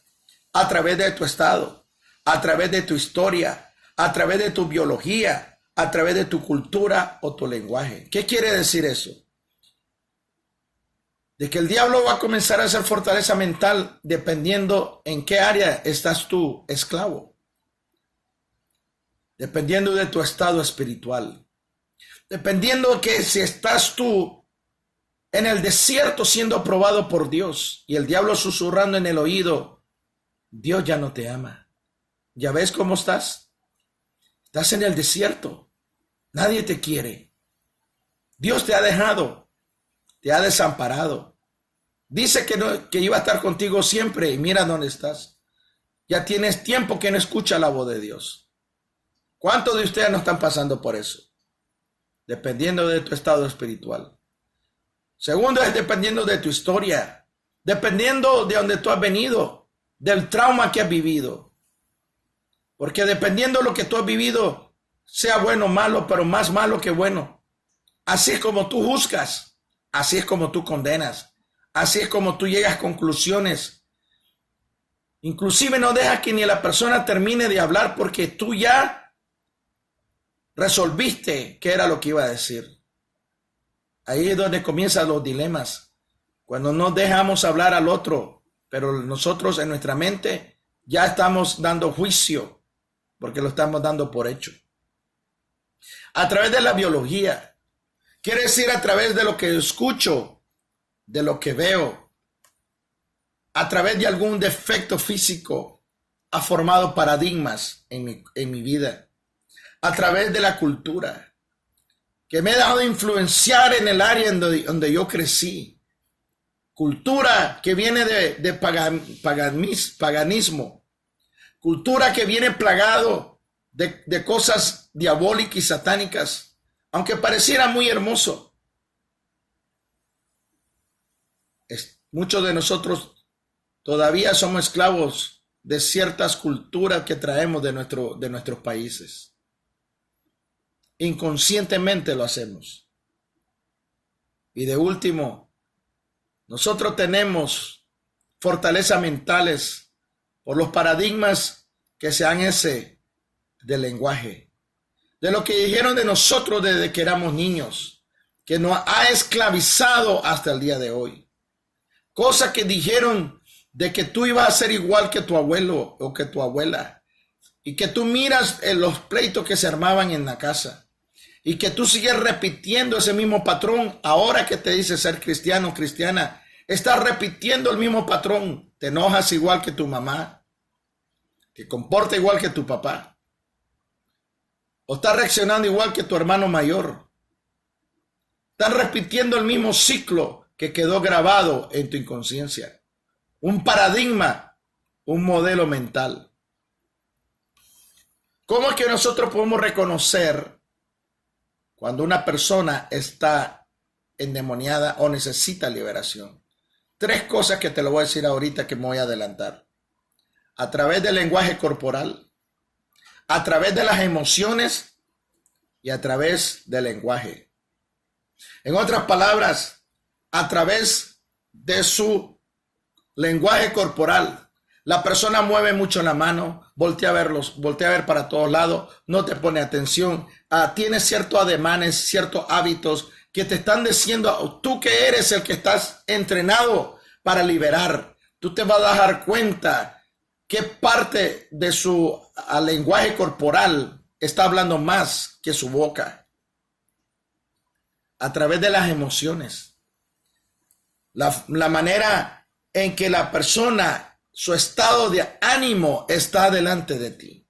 a través de tu estado, a través de tu historia, a través de tu biología, a través de tu cultura o tu lenguaje. ¿Qué quiere decir eso? De que el diablo va a comenzar a hacer fortaleza mental dependiendo en qué área estás tú esclavo. Dependiendo de tu estado espiritual. Dependiendo que si estás tú en el desierto siendo aprobado por Dios y el diablo susurrando en el oído, Dios ya no te ama. ¿Ya ves cómo estás? Estás en el desierto. Nadie te quiere. Dios te ha dejado, te ha desamparado. Dice que iba a estar contigo siempre y mira dónde estás. Ya tienes tiempo que no escucha la voz de Dios. ¿Cuántos de ustedes no están pasando por eso? Dependiendo de tu estado espiritual. Segundo es dependiendo de tu historia, dependiendo de donde tú has venido, del trauma que has vivido. Porque dependiendo de lo que tú has vivido, sea bueno o malo, pero más malo que bueno. Así es como tú juzgas, así es como tú condenas, así es como tú llegas a conclusiones. Inclusive no dejas que ni la persona termine de hablar porque tú ya resolviste qué era lo que iba a decir. Ahí es donde comienzan los dilemas. Cuando no dejamos hablar al otro, pero nosotros en nuestra mente ya estamos dando juicio porque lo estamos dando por hecho. A través de la biología, quiere decir a través de lo que escucho, de lo que veo, a través de algún defecto físico, ha formado paradigmas en mi vida. A través de la cultura, que me he dejado influenciar en el área donde yo crecí. Cultura que viene de paganismo. Cultura que viene plagado de cosas diabólicas y satánicas. Aunque pareciera muy hermoso. Muchos de nosotros todavía somos esclavos de ciertas culturas que traemos de nuestros países. Inconscientemente lo hacemos. Y de último, nosotros tenemos fortalezas mentales por los paradigmas que se han ese del lenguaje. De lo que dijeron de nosotros desde que éramos niños, que nos ha esclavizado hasta el día de hoy. Cosas que dijeron de que tú ibas a ser igual que tu abuelo o que tu abuela, y que tú miras los pleitos que se armaban en la casa, y que tú sigues repitiendo ese mismo patrón, ahora que te dice ser cristiano o cristiana, estás repitiendo el mismo patrón, te enojas igual que tu mamá, te comporta igual que tu papá, o estás reaccionando igual que tu hermano mayor, estás repitiendo el mismo ciclo que quedó grabado en tu inconsciencia, un paradigma, un modelo mental. ¿Cómo es que nosotros podemos reconocer cuando una persona está endemoniada o necesita liberación? 3 cosas que te lo voy a decir ahorita, que me voy a adelantar. A través del lenguaje corporal, a través de las emociones y a través del lenguaje. En otras palabras, a través de su lenguaje corporal. La persona mueve mucho la mano, voltea a ver para todos lados, no te pone atención, tiene ciertos ademanes, ciertos hábitos que te están diciendo, tú que eres el que estás entrenado para liberar, tú te vas a dar cuenta qué parte de su lenguaje corporal está hablando más que su boca. A través de las emociones, la manera en que la persona, su estado de ánimo está delante de ti.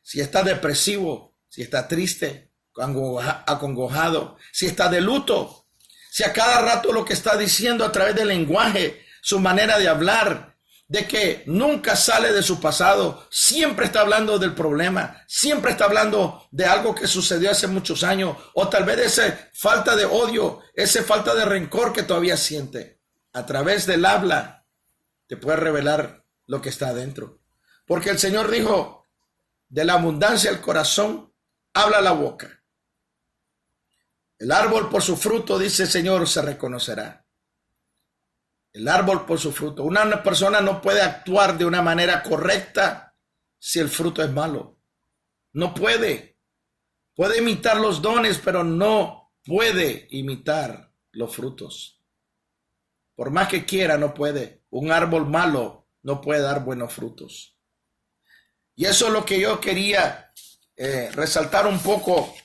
Si está depresivo, si está triste, acongojado, si está de luto, si a cada rato lo que está diciendo a través del lenguaje, su manera de hablar, de que nunca sale de su pasado, siempre está hablando del problema, siempre está hablando de algo que sucedió hace muchos años, o tal vez esa falta de odio, esa falta de rencor que todavía siente. A través del habla te puede revelar lo que está adentro. Porque el Señor dijo, de la abundancia del corazón habla la boca. El árbol por su fruto, dice el Señor, se reconocerá. El árbol por su fruto. Una persona no puede actuar de una manera correcta si el fruto es malo. No puede. Puede imitar los dones, pero no puede imitar los frutos. Por más que quiera, no puede. Un árbol malo no puede dar buenos frutos. Y eso es lo que yo quería resaltar un poco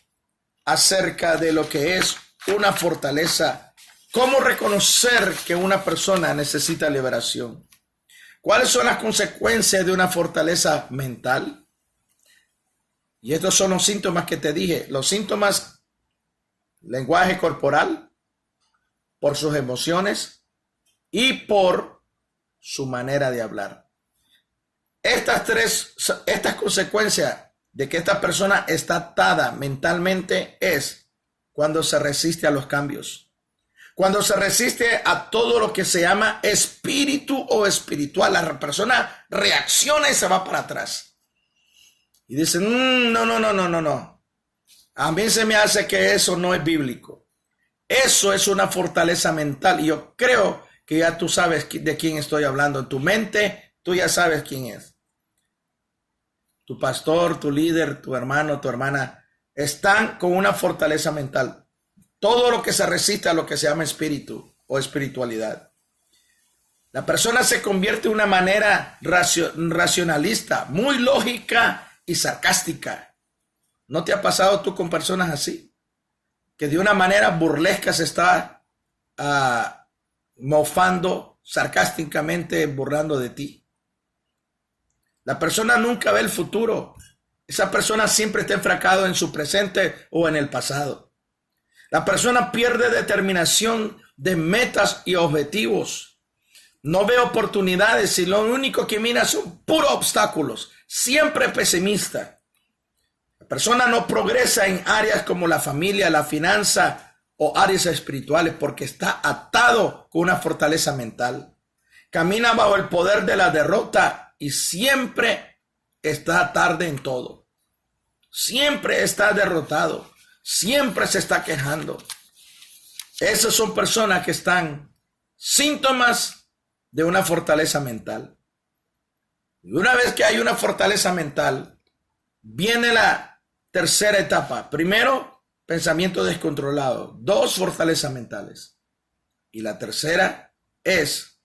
acerca de lo que es una fortaleza. ¿Cómo reconocer que una persona necesita liberación? ¿Cuáles son las consecuencias de una fortaleza mental? Y estos son los síntomas que te dije. Los síntomas, lenguaje corporal, por sus emociones y por su manera de hablar. Estas consecuencias de que esta persona está atada mentalmente es cuando se resiste a los cambios. Cuando se resiste a todo lo que se llama espíritu o espiritual, la persona reacciona y se va para atrás. Y dice, no. A mí se me hace que eso no es bíblico. Eso es una fortaleza mental. Y yo creo que ya tú sabes de quién estoy hablando. En tu mente, tú ya sabes quién es. Tu pastor, tu líder, tu hermano, tu hermana, están con una fortaleza mental. Todo lo que se resiste a lo que se llama espíritu o espiritualidad. La persona se convierte en una manera racionalista, muy lógica y sarcástica. ¿No te ha pasado tú con personas así? Que de una manera burlesca se está mofando, sarcásticamente burlando de ti. La persona nunca ve el futuro. Esa persona siempre está enfrascada en su presente o en el pasado. La persona pierde determinación de metas y objetivos. No ve oportunidades y lo único que mira son puros obstáculos. Siempre pesimista. La persona no progresa en áreas como la familia, la finanza o áreas espirituales porque está atado con una fortaleza mental. Camina bajo el poder de la derrota y siempre está tarde en todo. Siempre está derrotado. Siempre se está quejando. Esas son personas que están síntomas de una fortaleza mental. Y una vez que hay una fortaleza mental, viene la tercera etapa. Primero, pensamiento descontrolado. 2, fortalezas mentales. Y la tercera es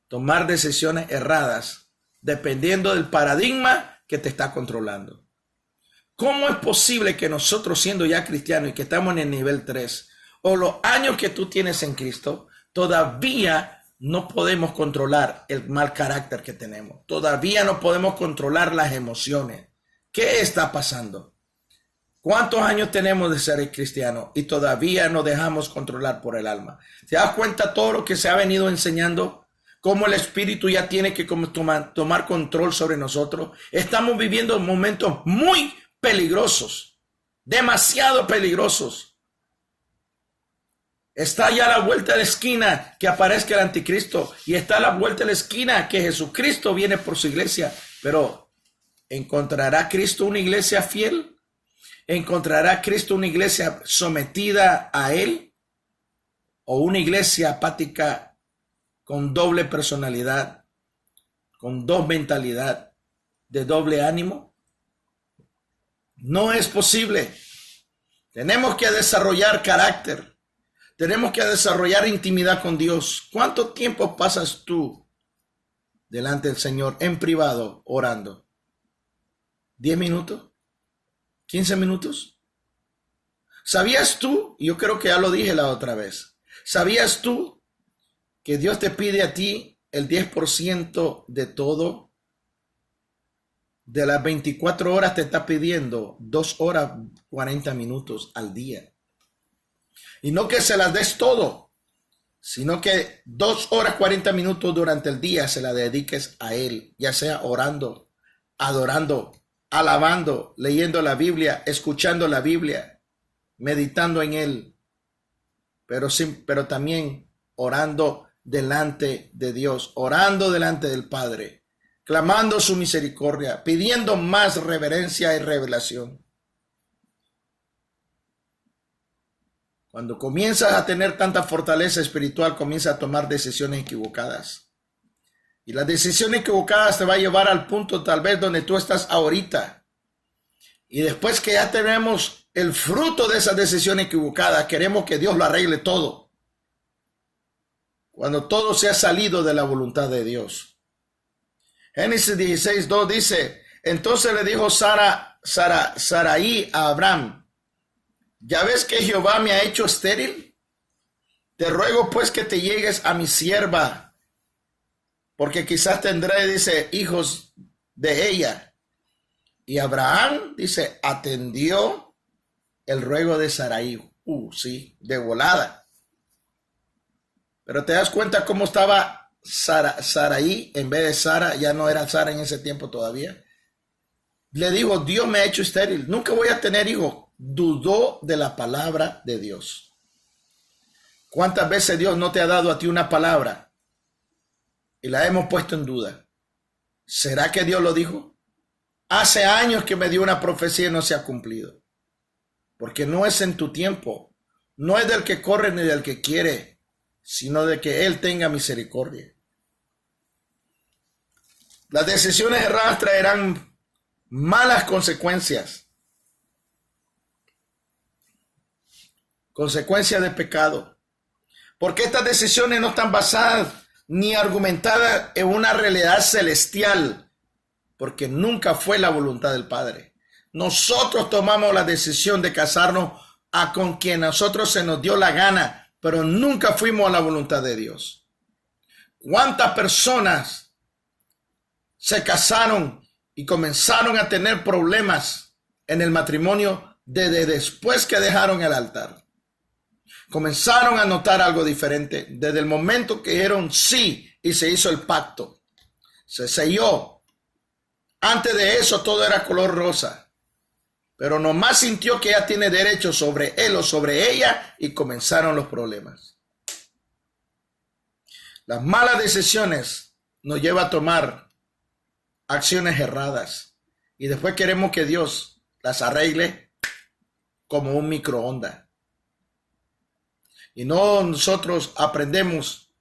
tomar decisiones erradas dependiendo del paradigma que te está controlando. ¿Cómo es posible que nosotros, siendo ya cristianos y que estamos en el nivel 3, o los años que tú tienes en Cristo, todavía no podemos controlar el mal carácter que tenemos? Todavía no podemos controlar las emociones. ¿Qué está pasando? ¿Cuántos años tenemos de ser cristianos y todavía nos dejamos controlar por el alma? ¿Te das cuenta todo lo que se ha venido enseñando? Cómo el espíritu ya tiene que tomar control sobre nosotros. Estamos viviendo momentos muy peligrosos, demasiado peligrosos. Está ya a la vuelta de la esquina que aparezca el anticristo, y está a la vuelta de la esquina que Jesucristo viene por su iglesia. Pero ¿encontrará Cristo una iglesia fiel? ¿Encontrará Cristo una iglesia sometida a Él? ¿O una iglesia apática, con doble personalidad, con dos mentalidad, de doble ánimo? No es posible. Tenemos que desarrollar carácter. Tenemos que desarrollar intimidad con Dios. ¿Cuánto tiempo pasas tú delante del Señor en privado orando? ¿10 minutos? ¿15 minutos? ¿Sabías tú? Yo creo que ya lo dije la otra vez. ¿Sabías tú que Dios te pide a ti el 10% de todo? De las 24 horas te está pidiendo 2 horas 40 minutos al día. Y no que se las des todo, sino que 2 horas 40 minutos durante el día se la dediques a Él, ya sea orando, adorando, alabando, leyendo la Biblia, escuchando la Biblia, meditando en Él, pero también orando delante de Dios, orando delante del Padre, clamando su misericordia, pidiendo más reverencia y revelación. Cuando comienzas a tener tanta fortaleza espiritual, comienzas a tomar decisiones equivocadas. Y las decisiones equivocadas te va a llevar al punto tal vez donde tú estás ahorita. Y después que ya tenemos el fruto de esa decisión equivocada, queremos que Dios lo arregle todo, cuando todo se ha salido de la voluntad de Dios. Génesis 16:2 dice: entonces le dijo Sarai a Abraham: ¿ya ves que Jehová me ha hecho estéril? Te ruego pues que te llegues a mi sierva, porque quizás tendré, dice, hijos de ella. Y Abraham, dice, atendió el ruego de Sarai. Sí, de volada. Pero te das cuenta cómo estaba Sarai, en vez de Sara, ya no era Sara en ese tiempo todavía. Le dijo: Dios me ha hecho estéril, nunca voy a tener hijo. Dudó de la palabra de Dios. ¿Cuántas veces Dios no te ha dado a ti una palabra y la hemos puesto en duda? ¿Será que Dios lo dijo? Hace años que me dio una profecía y no se ha cumplido. Porque no es en tu tiempo, no es del que corre ni del que quiere, sino de que Él tenga misericordia. Las decisiones erradas traerán malas consecuencias. Consecuencias de pecado. Porque estas decisiones no están basadas ni argumentadas en una realidad celestial, porque nunca fue la voluntad del Padre. Nosotros tomamos la decisión de casarnos con quien a nosotros se nos dio la gana, pero nunca fuimos a la voluntad de Dios. ¿Cuántas personas se casaron y comenzaron a tener problemas en el matrimonio desde después que dejaron el altar? Comenzaron a notar algo diferente desde el momento que dijeron sí y se hizo el pacto. Se selló. Antes de eso todo era color rosa. Pero nomás sintió que ella tiene derecho sobre él o sobre ella y comenzaron los problemas. Las malas decisiones nos llevan a tomar acciones erradas. Y después queremos que Dios las arregle como un microondas. Y no nosotros aprendemos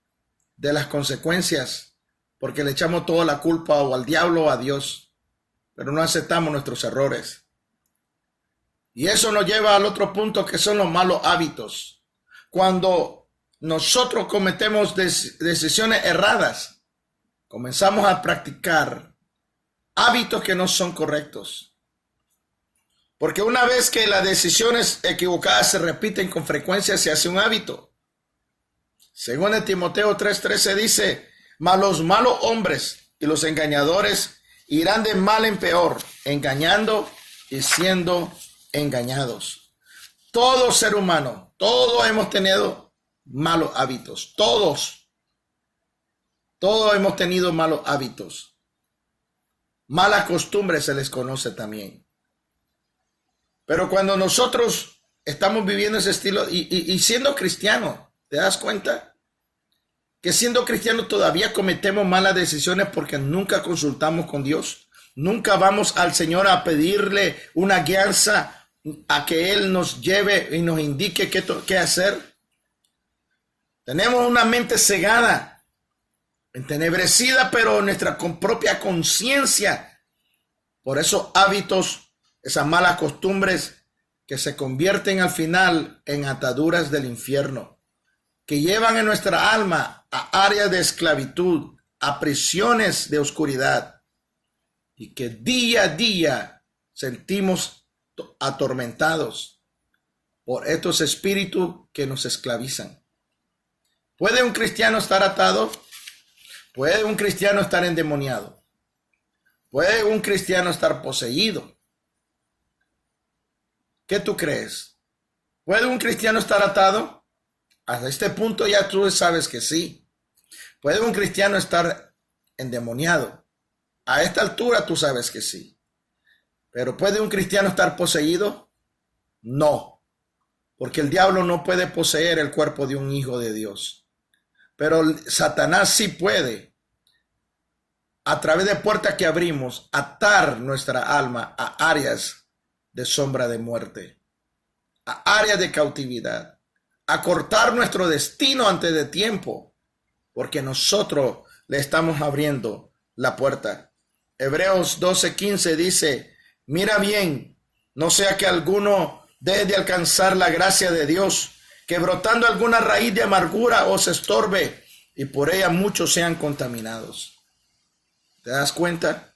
de las consecuencias porque le echamos toda la culpa o al diablo o a Dios, pero no aceptamos nuestros errores. Y eso nos lleva al otro punto, que son los malos hábitos. Cuando nosotros cometemos decisiones erradas, comenzamos a practicar hábitos que no son correctos. Porque una vez que las decisiones equivocadas se repiten con frecuencia, se hace un hábito. Según en Timoteo 3:13 dice, mas los malos hombres y los engañadores irán de mal en peor, engañando y siendo engañados. Todo ser humano, todos hemos tenido malos hábitos, todos hemos tenido malos hábitos. Malas costumbres se les conoce también. Pero cuando nosotros estamos viviendo ese estilo y siendo cristianos, ¿te das cuenta? Que siendo cristianos todavía cometemos malas decisiones porque nunca consultamos con Dios. Nunca vamos al Señor a pedirle una guianza, a que Él nos lleve y nos indique qué hacer. Tenemos una mente cegada, entenebrecida, pero nuestra propia conciencia. Por esos hábitos, esas malas costumbres que se convierten al final en ataduras del infierno, que llevan en nuestra alma a áreas de esclavitud, a prisiones de oscuridad, y que día a día sentimos atormentados por estos espíritus que nos esclavizan. ¿Puede un cristiano estar atado? ¿Puede un cristiano estar endemoniado? ¿Puede un cristiano estar poseído? ¿Qué tú crees? ¿Puede un cristiano estar atado? Hasta este punto ya tú sabes que sí. ¿Puede un cristiano estar endemoniado? A esta altura tú sabes que sí. ¿Pero puede un cristiano estar poseído? No, porque el diablo no puede poseer el cuerpo de un hijo de Dios. Pero Satanás sí puede, a través de puertas que abrimos, atar nuestra alma a áreas de sombra de muerte, a áreas de cautividad, a cortar nuestro destino antes de tiempo, porque nosotros le estamos abriendo la puerta. Hebreos 12:15 dice, mira bien, no sea que alguno deje de alcanzar la gracia de Dios, que brotando alguna raíz de amargura os estorbe y por ella muchos sean contaminados. ¿Te das cuenta?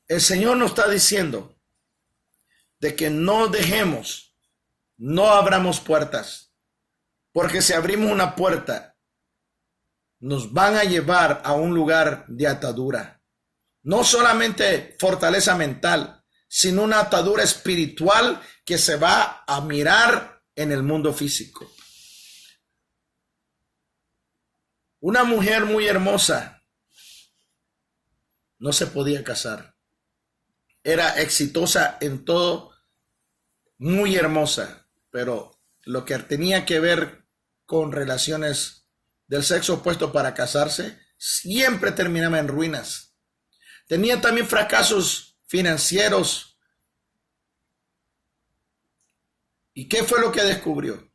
El Señor nos está diciendo de que no dejemos, no abramos puertas, porque si abrimos una puerta, nos van a llevar a un lugar de atadura. No solamente fortaleza mental, sino una atadura espiritual que se va a mirar en el mundo físico. Una mujer muy hermosa no se podía casar. Era exitosa en todo, muy hermosa, pero lo que tenía que ver con relaciones del sexo opuesto para casarse siempre terminaba en ruinas. Tenía también fracasos financieros. ¿Y qué fue lo que descubrió?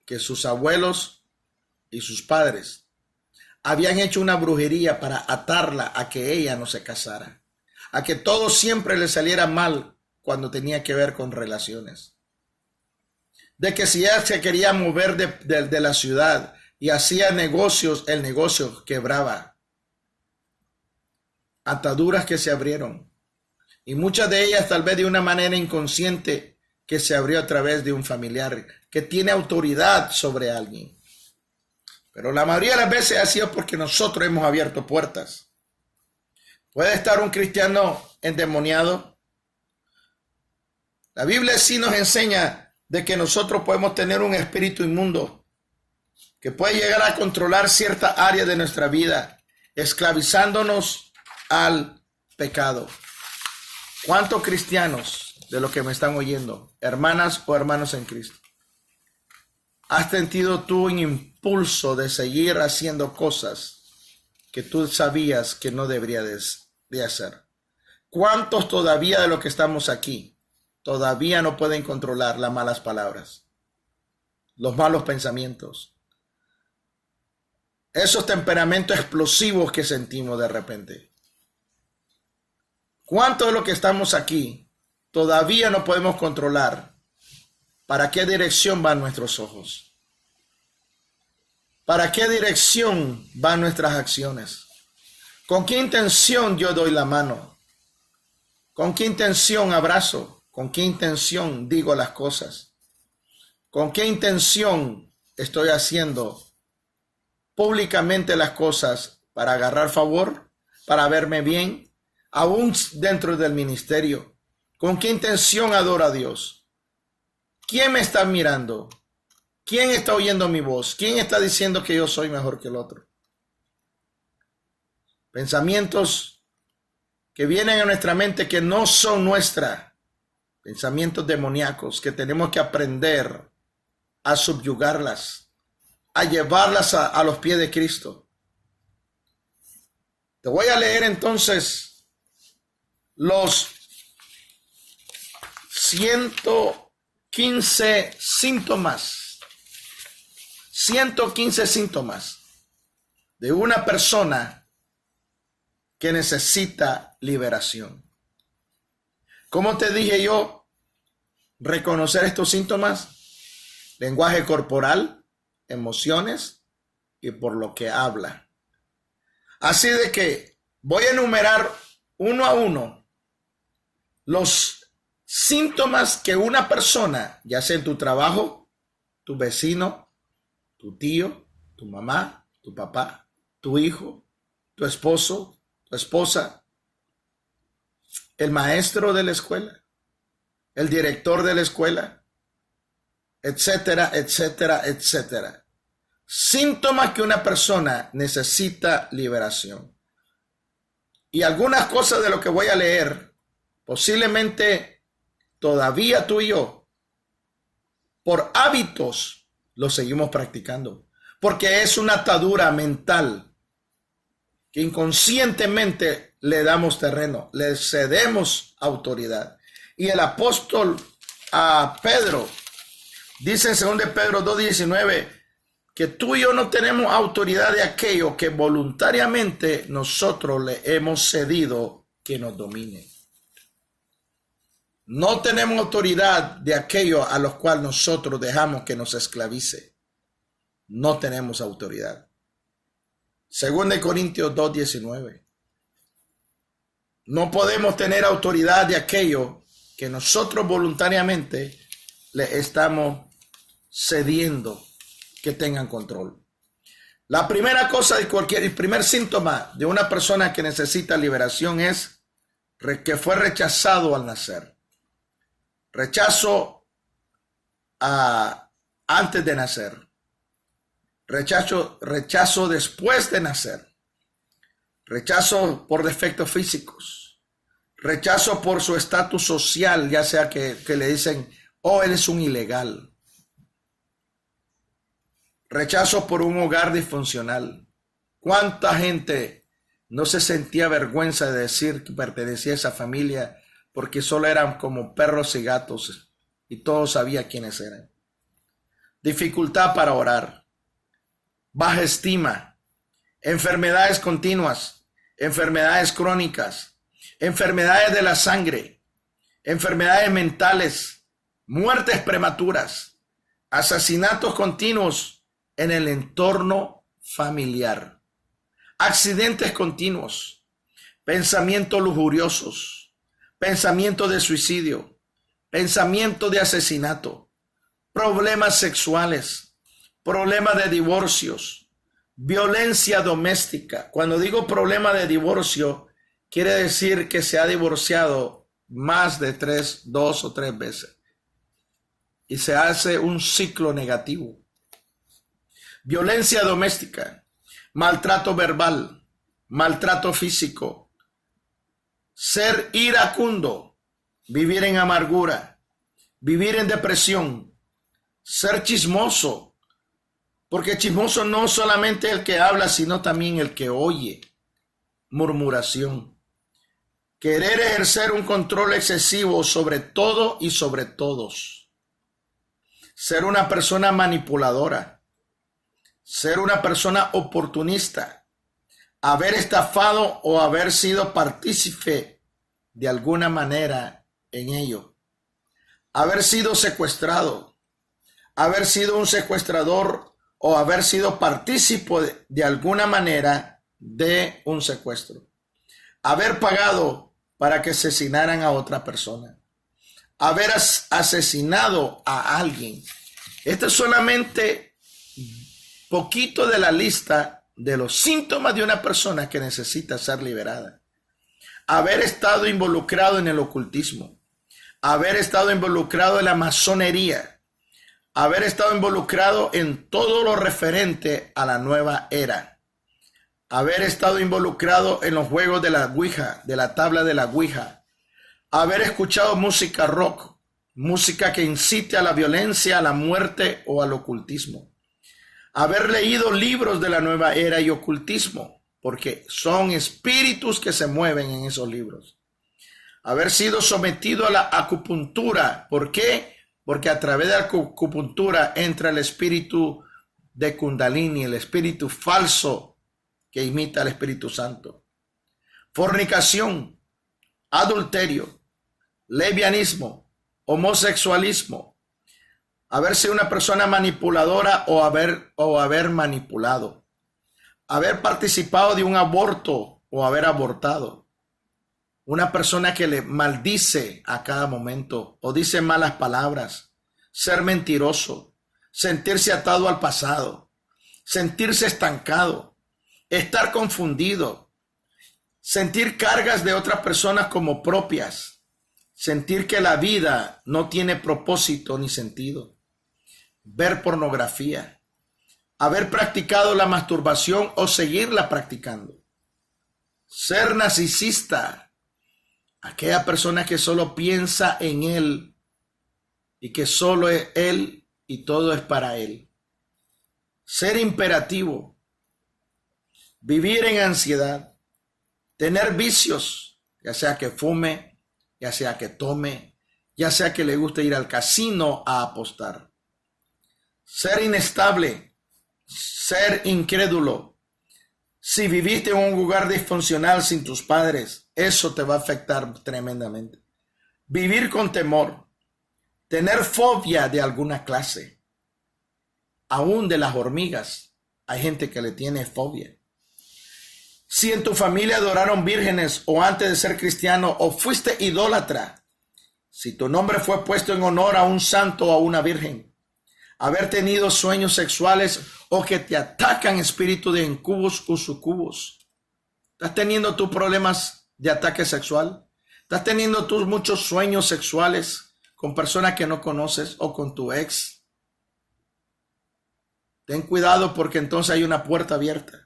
Que sus abuelos y sus padres habían hecho una brujería para atarla a que ella no se casara, a que todo siempre le saliera mal cuando tenía que ver con relaciones. De que si ella se quería mover de la ciudad y hacía negocios, el negocio quebraba. Ataduras que se abrieron. Y muchas de ellas tal vez de una manera inconsciente que se abrió a través de un familiar que tiene autoridad sobre alguien. Pero la mayoría de las veces ha sido porque nosotros hemos abierto puertas. ¿Puede estar un cristiano endemoniado? La Biblia sí nos enseña de que nosotros podemos tener un espíritu inmundo que puede llegar a controlar cierta área de nuestra vida, esclavizándonos al pecado. ¿Cuántos cristianos de los que me están oyendo, hermanas o hermanos en Cristo, has sentido tú un impulso de seguir haciendo cosas que tú sabías que no deberías de hacer? ¿Cuántos todavía de los que estamos aquí todavía no pueden controlar las malas palabras, los malos pensamientos, esos temperamentos explosivos que sentimos de repente? ¿Cuántos de los que estamos aquí todavía no podemos controlar para qué dirección van nuestros ojos? ¿Para qué dirección van nuestras acciones? ¿Con qué intención yo doy la mano? ¿Con qué intención abrazo? ¿Con qué intención digo las cosas? ¿Con qué intención estoy haciendo públicamente las cosas para agarrar favor, para verme bien, aún dentro del ministerio? ¿Con qué intención adoro a Dios? ¿Quién me está mirando? ¿Quién está oyendo mi voz? ¿Quién está diciendo que yo soy mejor que el otro? Pensamientos que vienen a nuestra mente que no son nuestra. Pensamientos demoníacos que tenemos que aprender a subyugarlas, a llevarlas a los pies de Cristo. Te voy a leer entonces los 115 síntomas. 115 síntomas de una persona que necesita liberación. ¿Cómo te dije yo? Reconocer estos síntomas: lenguaje corporal, emociones y por lo que habla. Así de que voy a enumerar uno a uno los síntomas que una persona, ya sea en tu trabajo, tu vecino, tu tío, tu mamá, tu papá, tu hijo, tu esposo, tu esposa, el maestro de la escuela, el director de la escuela, etcétera, etcétera, etcétera. Síntomas que una persona necesita liberación. Y algunas cosas de lo que voy a leer, posiblemente todavía tú y yo, por hábitos, lo seguimos practicando. Porque es una atadura mental que inconscientemente le damos terreno, le cedemos autoridad. Y el apóstol a Pedro dice en 2 Pedro 2:19 que tú y yo no tenemos autoridad de aquello que voluntariamente nosotros le hemos cedido que nos domine. No tenemos autoridad de aquello a los cuales nosotros dejamos que nos esclavice. No tenemos autoridad. 2 Corintios 2:19. No podemos tener autoridad de aquello que nosotros voluntariamente le estamos cediendo que tengan control. La primera cosa el primer síntoma de una persona que necesita liberación es que fue rechazado al nacer. Rechazo antes de nacer. Rechazo después de nacer. Rechazo por defectos físicos. Rechazo por su estatus social, ya sea que le dicen, oh, él es un ilegal. Rechazo por un hogar disfuncional. ¿Cuánta gente no se sentía vergüenza de decir que pertenecía a esa familia porque solo eran como perros y gatos y todos sabían quiénes eran? Dificultad para orar. Baja estima, enfermedades continuas, enfermedades crónicas, enfermedades de la sangre, enfermedades mentales, muertes prematuras, asesinatos continuos en el entorno familiar, accidentes continuos, pensamientos lujuriosos, pensamientos de suicidio, pensamientos de asesinato, problemas sexuales, problemas de divorcios, violencia doméstica. Cuando digo problema de divorcio, quiere decir que se ha divorciado más de 2 o 3 veces. Y se hace un ciclo negativo. Violencia doméstica, maltrato verbal, maltrato físico, ser iracundo, vivir en amargura, vivir en depresión, ser chismoso. Porque chismoso no solamente el que habla, sino también el que oye. Murmuración. Querer ejercer un control excesivo sobre todo y sobre todos. Ser una persona manipuladora. Ser una persona oportunista. Haber estafado o haber sido partícipe de alguna manera en ello. Haber sido secuestrado. Haber sido un secuestrador o haber sido partícipe de alguna manera de un secuestro. Haber pagado para que asesinaran a otra persona. Haber asesinado a alguien. Esto es solamente poquito de la lista de los síntomas de una persona que necesita ser liberada. Haber estado involucrado en el ocultismo. Haber estado involucrado en la masonería. Haber estado involucrado en todo lo referente a la nueva era. Haber estado involucrado en los juegos de la Ouija, de la tabla de la Ouija. Haber escuchado música rock, música que incite a la violencia, a la muerte o al ocultismo. Haber leído libros de la nueva era y ocultismo, porque son espíritus que se mueven en esos libros. Haber sido sometido a la acupuntura. ¿Por qué? Porque a través de la acupuntura entra el espíritu de Kundalini, el espíritu falso que imita al Espíritu Santo. Fornicación, adulterio, lesbianismo, homosexualismo, haber sido una persona manipuladora o haber manipulado, haber participado de un aborto o haber abortado, una persona que le maldice a cada momento o dice malas palabras, ser mentiroso, sentirse atado al pasado, sentirse estancado, estar confundido, sentir cargas de otras personas como propias, sentir que la vida no tiene propósito ni sentido, ver pornografía, haber practicado la masturbación o seguirla practicando, ser narcisista, aquella persona que solo piensa en él y que solo es él y todo es para él, ser imperativo, vivir en ansiedad, tener vicios, ya sea que fume, ya sea que tome, ya sea que le guste ir al casino a apostar. Ser inestable, ser incrédulo. Si viviste en un lugar disfuncional sin tus padres, eso te va a afectar tremendamente. Vivir con temor, tener fobia de alguna clase, aún de las hormigas. Hay gente que le tiene fobia. Si en tu familia adoraron vírgenes o antes de ser cristiano o fuiste idólatra, si tu nombre fue puesto en honor a un santo o a una virgen, haber tenido sueños sexuales o que te atacan espíritu de incubus o sucubus. ¿Estás teniendo tus problemas de ataque sexual? ¿Estás teniendo tus muchos sueños sexuales con personas que no conoces o con tu ex? Ten cuidado porque entonces hay una puerta abierta.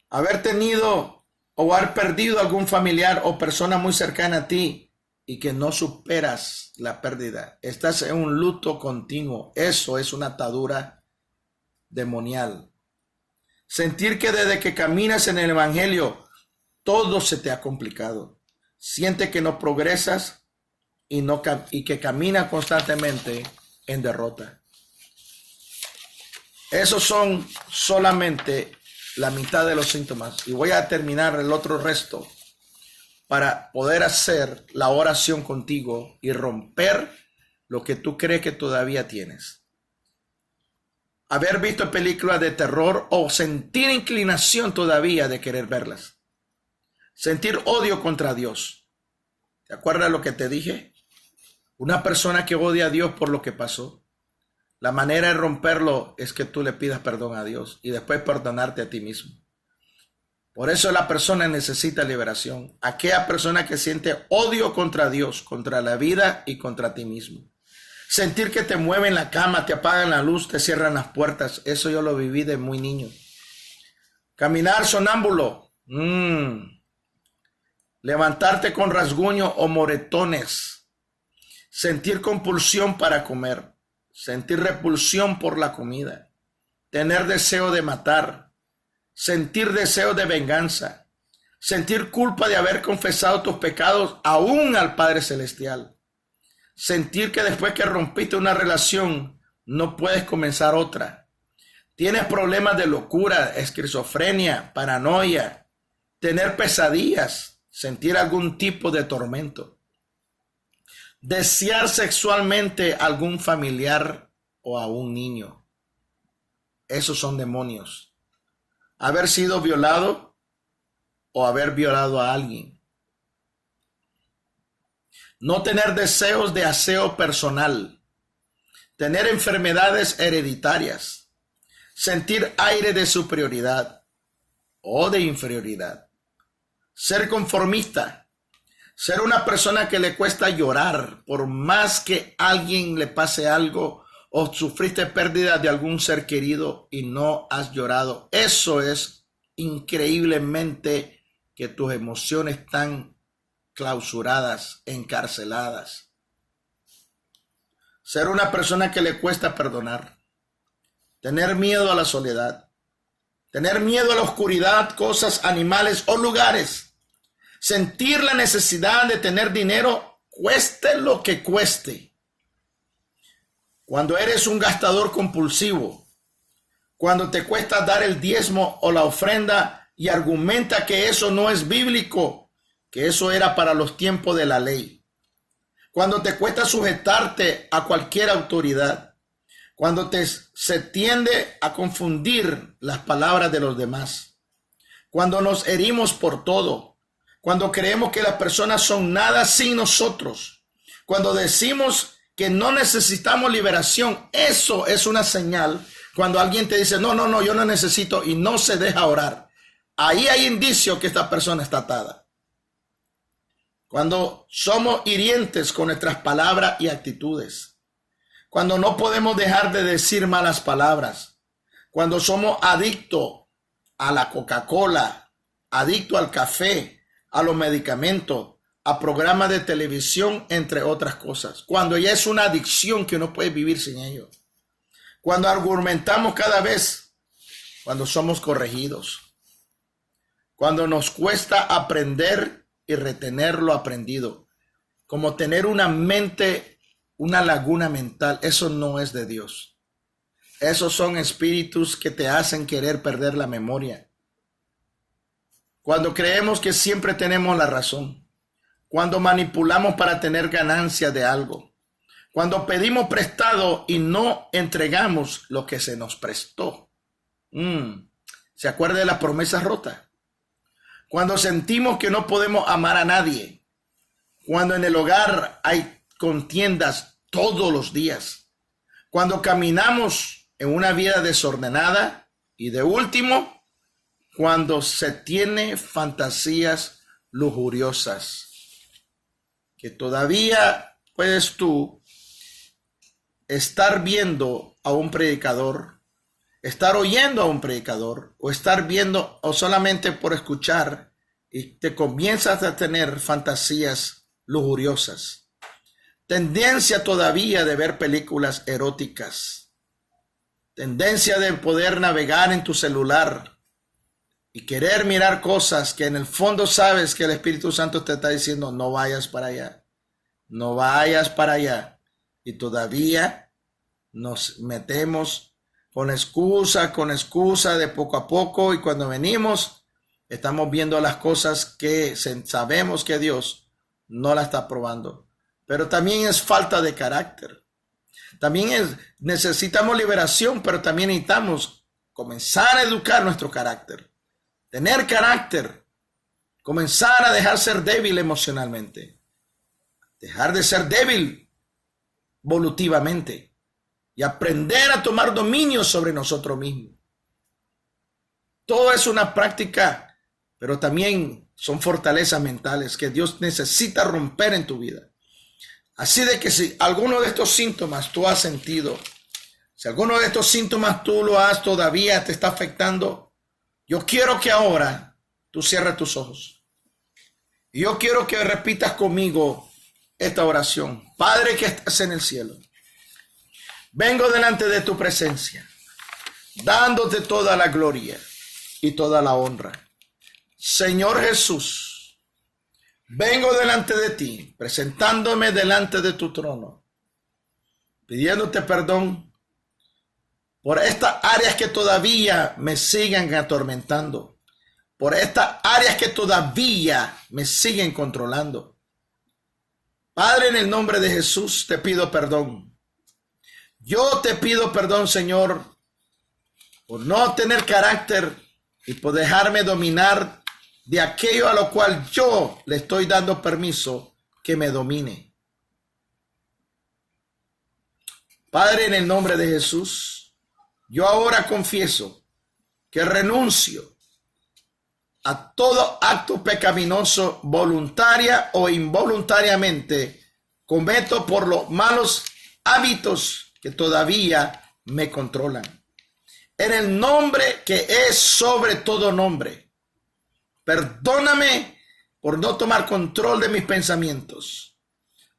Haber tenido o haber perdido algún familiar o persona muy cercana a ti y que no superas la pérdida. Estás en un luto continuo. Eso es una atadura demonial. Sentir que desde que caminas en el evangelio todo se te ha complicado. Siente que no progresas y que caminas constantemente en derrota. Esos son solamente la mitad de los síntomas. Y voy a terminar el otro resto para poder hacer la oración contigo y romper lo que tú crees que todavía tienes. Haber visto películas de terror o sentir inclinación todavía de querer verlas. Sentir odio contra Dios. ¿Te acuerdas lo que te dije? Una persona que odia a Dios por lo que pasó. La manera de romperlo es que tú le pidas perdón a Dios y después perdonarte a ti mismo. Por eso la persona necesita liberación. Aquella persona que siente odio contra Dios, contra la vida y contra ti mismo. Sentir que te mueven la cama, te apagan la luz, te cierran las puertas. Eso yo lo viví de muy niño. Caminar sonámbulo. Levantarte con rasguño o moretones. Sentir compulsión para comer. Sentir repulsión por la comida, tener deseo de matar, sentir deseo de venganza, sentir culpa de haber confesado tus pecados aún al Padre Celestial, sentir que después que rompiste una relación no puedes comenzar otra, tienes problemas de locura, esquizofrenia, paranoia, tener pesadillas, sentir algún tipo de tormento. Desear sexualmente a algún familiar o a un niño. Esos son demonios. Haber sido violado o haber violado a alguien. No tener deseos de aseo personal. Tener enfermedades hereditarias. Sentir aire de superioridad o de inferioridad. Ser conformista. Ser una persona que le cuesta llorar por más que a alguien le pase algo o sufriste pérdida de algún ser querido y no has llorado. Eso es increíblemente que tus emociones están clausuradas, encarceladas. Ser una persona que le cuesta perdonar. Tener miedo a la soledad. Tener miedo a la oscuridad, cosas, animales o lugares. Sentir la necesidad de tener dinero, cueste lo que cueste. Cuando eres un gastador compulsivo, cuando te cuesta dar el diezmo o la ofrenda y argumenta que eso no es bíblico, que eso era para los tiempos de la ley. Cuando te cuesta sujetarte a cualquier autoridad, cuando se tiende a confundir las palabras de los demás, cuando nos herimos por todo, cuando creemos que las personas son nada sin nosotros, cuando decimos que no necesitamos liberación, eso es una señal. Cuando alguien te dice, no, yo no necesito y no se deja orar, ahí hay indicio que esta persona está atada. Cuando somos hirientes con nuestras palabras y actitudes, cuando no podemos dejar de decir malas palabras, cuando somos adictos a la Coca-Cola, adictos al café, a los medicamentos, a programas de televisión, entre otras cosas. Cuando ya es una adicción que no puede vivir sin ello. Cuando argumentamos cada vez, cuando somos corregidos. Cuando nos cuesta aprender y retener lo aprendido. Como tener una mente, una laguna mental, eso no es de Dios. Esos son espíritus que te hacen querer perder la memoria. Cuando creemos que siempre tenemos la razón, cuando manipulamos para tener ganancia de algo, cuando pedimos prestado y no entregamos lo que se nos prestó. ¿Se acuerda de las promesas rotas? Cuando sentimos que no podemos amar a nadie, cuando en el hogar hay contiendas todos los días, cuando caminamos en una vida desordenada y de último, cuando se tiene fantasías lujuriosas, que todavía puedes tú estar viendo a un predicador, estar oyendo a un predicador, o estar viendo o solamente por escuchar y te comienzas a tener fantasías lujuriosas. Tendencia todavía de ver películas eróticas, tendencia de poder navegar en tu celular y querer mirar cosas que en el fondo sabes que el Espíritu Santo te está diciendo, no vayas para allá, no vayas para allá. Y todavía nos metemos con excusa de poco a poco, y cuando venimos estamos viendo las cosas que sabemos que Dios no la está probando. Pero también es falta de carácter. También necesitamos liberación, pero también necesitamos comenzar a educar nuestro carácter. Tener carácter, comenzar a dejar ser débil emocionalmente, dejar de ser débil volutivamente y aprender a tomar dominio sobre nosotros mismos. Todo es una práctica, pero también son fortalezas mentales que Dios necesita romper en tu vida. Así de que si alguno de estos síntomas tú has sentido, si alguno de estos síntomas tú lo has todavía te está afectando, yo quiero que ahora tú cierres tus ojos. Y yo quiero que repitas conmigo esta oración. Padre que estás en el cielo, vengo delante de tu presencia, dándote toda la gloria y toda la honra. Señor Jesús, vengo delante de ti, presentándome delante de tu trono, pidiéndote perdón por estas áreas que todavía me siguen atormentando, por estas áreas que todavía me siguen controlando. Padre, en el nombre de Jesús te pido perdón. Yo te pido perdón, Señor, por no tener carácter y por dejarme dominar de aquello a lo cual yo le estoy dando permiso que me domine. Padre, en el nombre de Jesús, yo ahora confieso que renuncio a todo acto pecaminoso, voluntaria o involuntariamente, cometo por los malos hábitos que todavía me controlan. En el nombre que es sobre todo nombre, perdóname por no tomar control de mis pensamientos,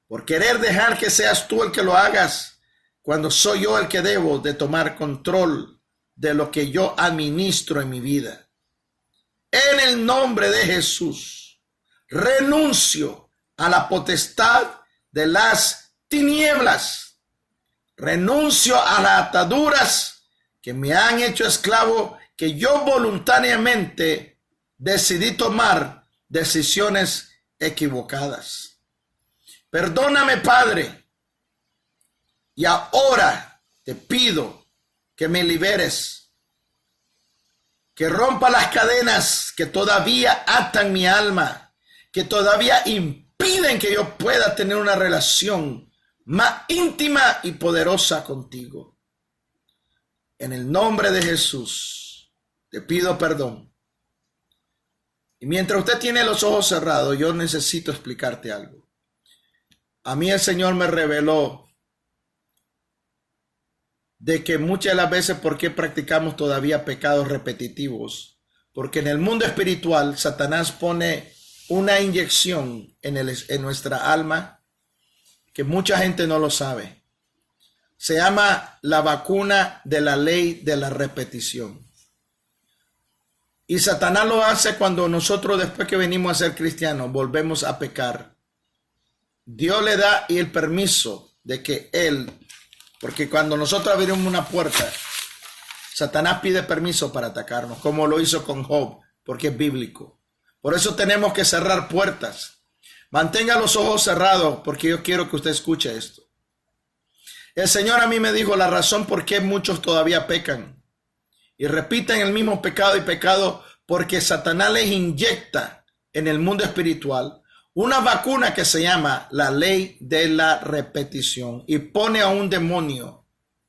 por querer dejar que seas tú el que lo hagas, cuando soy yo el que debo de tomar control de lo que yo administro en mi vida. En el nombre de Jesús, renuncio a la potestad de las tinieblas. Renuncio a las ataduras que me han hecho esclavo, que yo voluntariamente decidí tomar decisiones equivocadas. Perdóname, Padre, y ahora te pido que me liberes, que rompa las cadenas que todavía atan mi alma, que todavía impiden que yo pueda tener una relación más íntima y poderosa contigo. En el nombre de Jesús, te pido perdón. Y mientras usted tiene los ojos cerrados, yo necesito explicarte algo. A mí el Señor me reveló de que muchas de las veces por qué practicamos todavía pecados repetitivos, porque en el mundo espiritual Satanás pone una inyección en nuestra alma que mucha gente no lo sabe. Se llama la vacuna de la ley de la repetición. Y Satanás lo hace cuando nosotros, después que venimos a ser cristianos, volvemos a pecar. Dios le da el permiso de que él, porque cuando nosotros abrimos una puerta, Satanás pide permiso para atacarnos, como lo hizo con Job, porque es bíblico. Por eso tenemos que cerrar puertas. Mantenga los ojos cerrados, porque yo quiero que usted escuche esto. El Señor a mí me dijo la razón por qué muchos todavía pecan y repiten el mismo pecado y pecado, porque Satanás les inyecta en el mundo espiritual una vacuna que se llama la ley de la repetición y pone a un demonio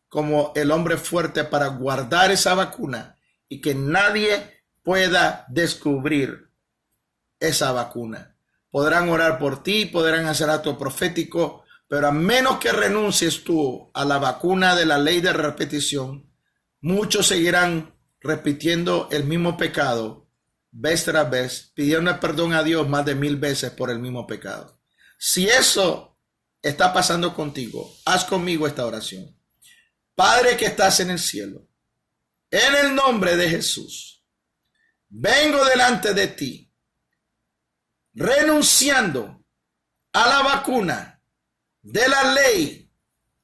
como el hombre fuerte para guardar esa vacuna y que nadie pueda descubrir esa vacuna. Podrán orar por ti, podrán hacer acto profético, pero a menos que renuncies tú a la vacuna de la ley de repetición, muchos seguirán repitiendo el mismo pecado vez tras vez, pidiendo perdón a Dios más de 1000 veces por el mismo pecado. Si eso está pasando contigo, haz conmigo esta oración. Padre que estás en el cielo, en el nombre de Jesús, vengo delante de ti, renunciando a la vacuna de la ley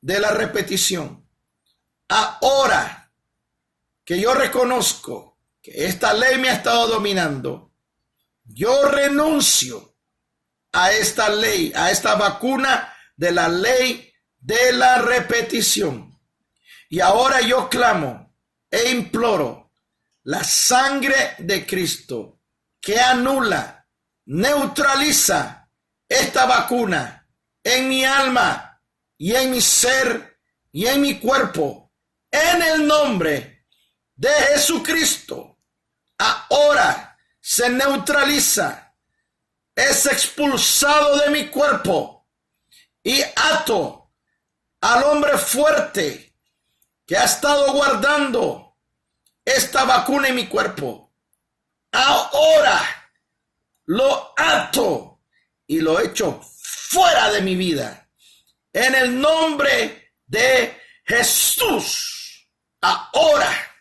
de la repetición. Ahora que yo reconozco que esta ley me ha estado dominando, yo renuncio a esta ley, a esta vacuna de la ley de la repetición. Y ahora yo clamo e imploro la sangre de Cristo que anula, neutraliza esta vacuna en mi alma y en mi ser y en mi cuerpo, en el nombre de Jesucristo. Ahora se neutraliza, es expulsado de mi cuerpo y ato al hombre fuerte que ha estado guardando esta vacuna en mi cuerpo. Ahora lo ato y lo echo fuera de mi vida. En el nombre de Jesús. Ahora,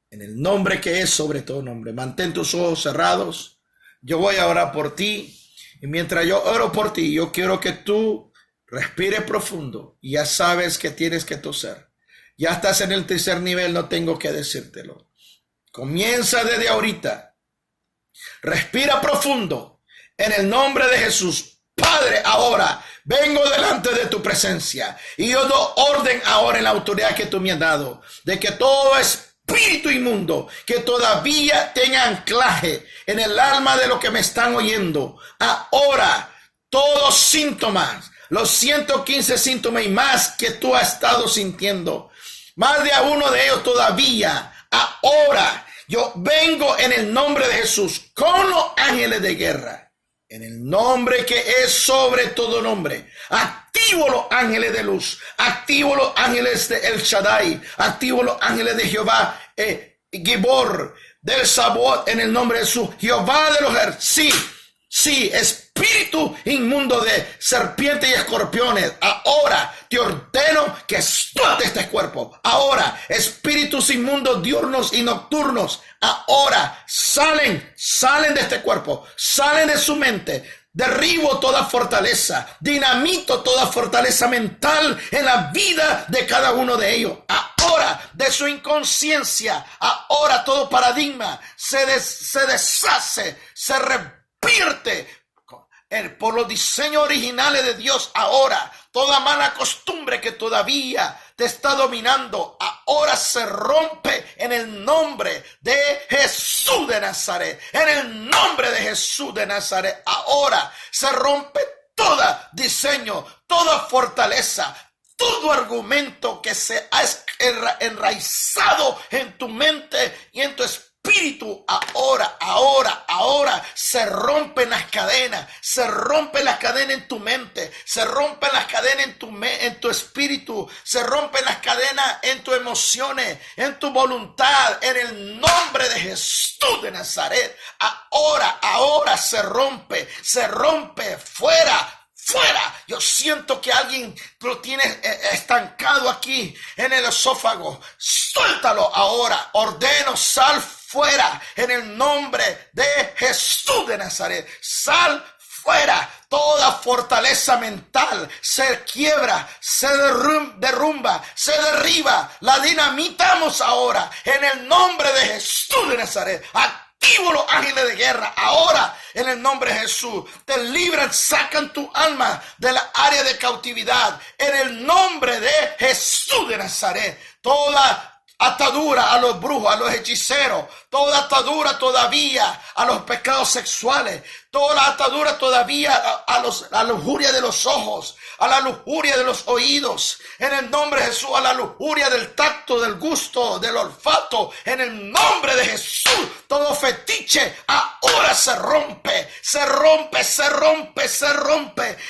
en el nombre que es sobre todo nombre, mantén tus ojos cerrados. Yo voy a orar por ti. Y mientras yo oro por ti, yo quiero que tú respires profundo. Y ya sabes que tienes que toser. Ya estás en el tercer nivel, no tengo que decírtelo. Comienza desde ahorita. Respira profundo. En el nombre de Jesús. Padre, ahora vengo delante de tu presencia y yo doy orden ahora en la autoridad que tú me has dado, de que todo espíritu inmundo que todavía tenga anclaje en el alma de los que me están oyendo, ahora todos síntomas, los 115 síntomas y más que tú has estado sintiendo, más de uno de ellos todavía, ahora yo vengo en el nombre de Jesús con los ángeles de guerra. En el nombre que es sobre todo nombre, activo los ángeles de luz, activo los ángeles de El Shaddai, activo los ángeles de Jehová, Gibor, del Sabaoth, en el nombre de Jesús, Jehová de los ejércitos. Sí, espíritu inmundo de serpientes y escorpiones, ahora te ordeno que explote este cuerpo. Ahora, espíritus inmundos diurnos y nocturnos, ahora salen de este cuerpo, salen de su mente. Derribo toda fortaleza, dinamito toda fortaleza mental en la vida de cada uno de ellos. Ahora, de su inconsciencia, ahora todo paradigma se deshace, se revierte por los diseños originales de Dios. Ahora toda mala costumbre que todavía te está dominando, ahora se rompe en el nombre de Jesús de Nazaret. En el nombre de Jesús de Nazaret, ahora se rompe todo diseño, toda fortaleza, todo argumento que se ha enraizado en tu mente y en tu espíritu. Ahora se rompen las cadenas, se rompen las cadenas en tu mente, se rompen las cadenas en tu espíritu, se rompen las cadenas en tus emociones, en tu voluntad, en el nombre de Jesús de Nazaret. Ahora se rompe, fuera. Yo siento que alguien lo tiene estancado aquí en el esófago. Suéltalo ahora. Ordeno, sal fuera en el nombre de Jesús de Nazaret. Sal fuera. Toda fortaleza mental se quiebra, se derrumba, se derriba. La dinamitamos ahora en el nombre de Jesús de Nazaret. Activo los ángeles de guerra ahora en el nombre de Jesús. Te libran, sacan tu alma de la área de cautividad en el nombre de Jesús de Nazaret. Toda atadura a los brujos, a los hechiceros, toda atadura todavía a los pecados sexuales, toda atadura todavía a la lujuria de los ojos, a la lujuria de los oídos, en el nombre de Jesús, a la lujuria del tacto, del gusto, del olfato, en el nombre de Jesús. Todo fetiche ahora se rompe,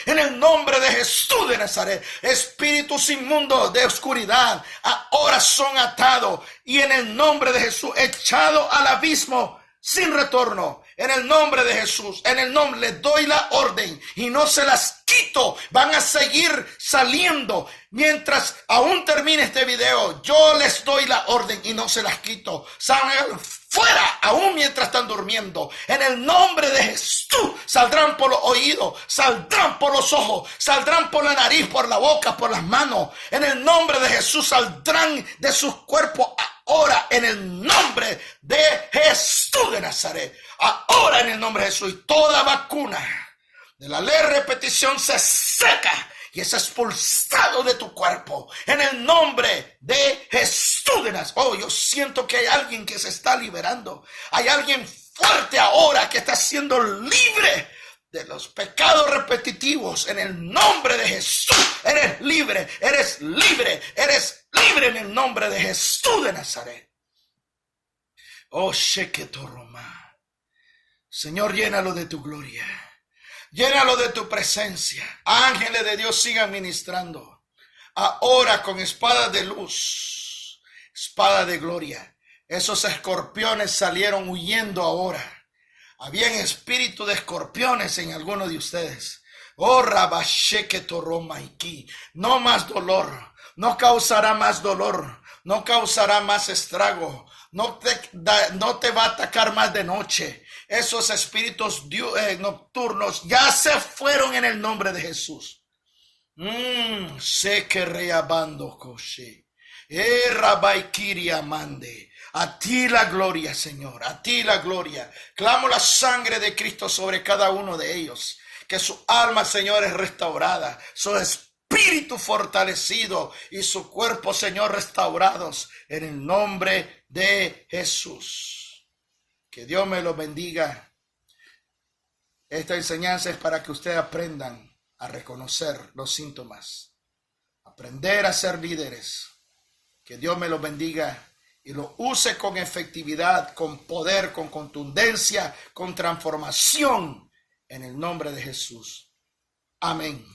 en el nombre de Jesús de Nazaret. Espíritus inmundos de oscuridad ahora son atados y en el nombre de Jesús echados al abismo sin retorno. En el nombre de Jesús, en el nombre, les doy la orden y no se las quito. Van a seguir saliendo mientras aún termine este video. Yo les doy la orden y no se las quito. Salgan fuera aún mientras están durmiendo. En el nombre de Jesús saldrán por los oídos, saldrán por los ojos, saldrán por la nariz, por la boca, por las manos. En el nombre de Jesús saldrán de sus cuerpos ahora en el nombre de Jesús de Nazaret. Ahora en el nombre de Jesús. Y toda vacuna de la ley de repetición se seca y es expulsado de tu cuerpo en el nombre de Jesús de Nazaret. Oh, yo siento que hay alguien que se está liberando. Hay alguien fuerte ahora que está siendo libre de los pecados repetitivos en el nombre de Jesús. Eres libre en el nombre de Jesús de Nazaret. Oh, Sheketoroma. Señor, llénalo de tu gloria. Llénalo de tu presencia. Ángeles de Dios sigan ministrando. Ahora con espada de luz, espada de gloria. Esos escorpiones salieron huyendo ahora. Habían espíritu de escorpiones en algunos de ustedes. Oh, Rabasheketoromaiki. No más dolor. No causará más dolor. No causará más estrago. No te va a atacar más de noche. Esos espíritus nocturnos ya se fueron en el nombre de Jesús. Sé que reabando koshe. Rabaikiria mande. A ti la gloria, Señor. A ti la gloria. Clamo la sangre de Cristo sobre cada uno de ellos. que su alma, Señor, es restaurada, su espíritu fortalecido y su cuerpo, Señor, restaurados en el nombre de Jesús. Que Dios me los bendiga. Esta enseñanza es para que ustedes aprendan a reconocer los síntomas, aprender a ser líderes. Que Dios me los bendiga y lo use con efectividad, con poder, con contundencia, con transformación en el nombre de Jesús. Amén.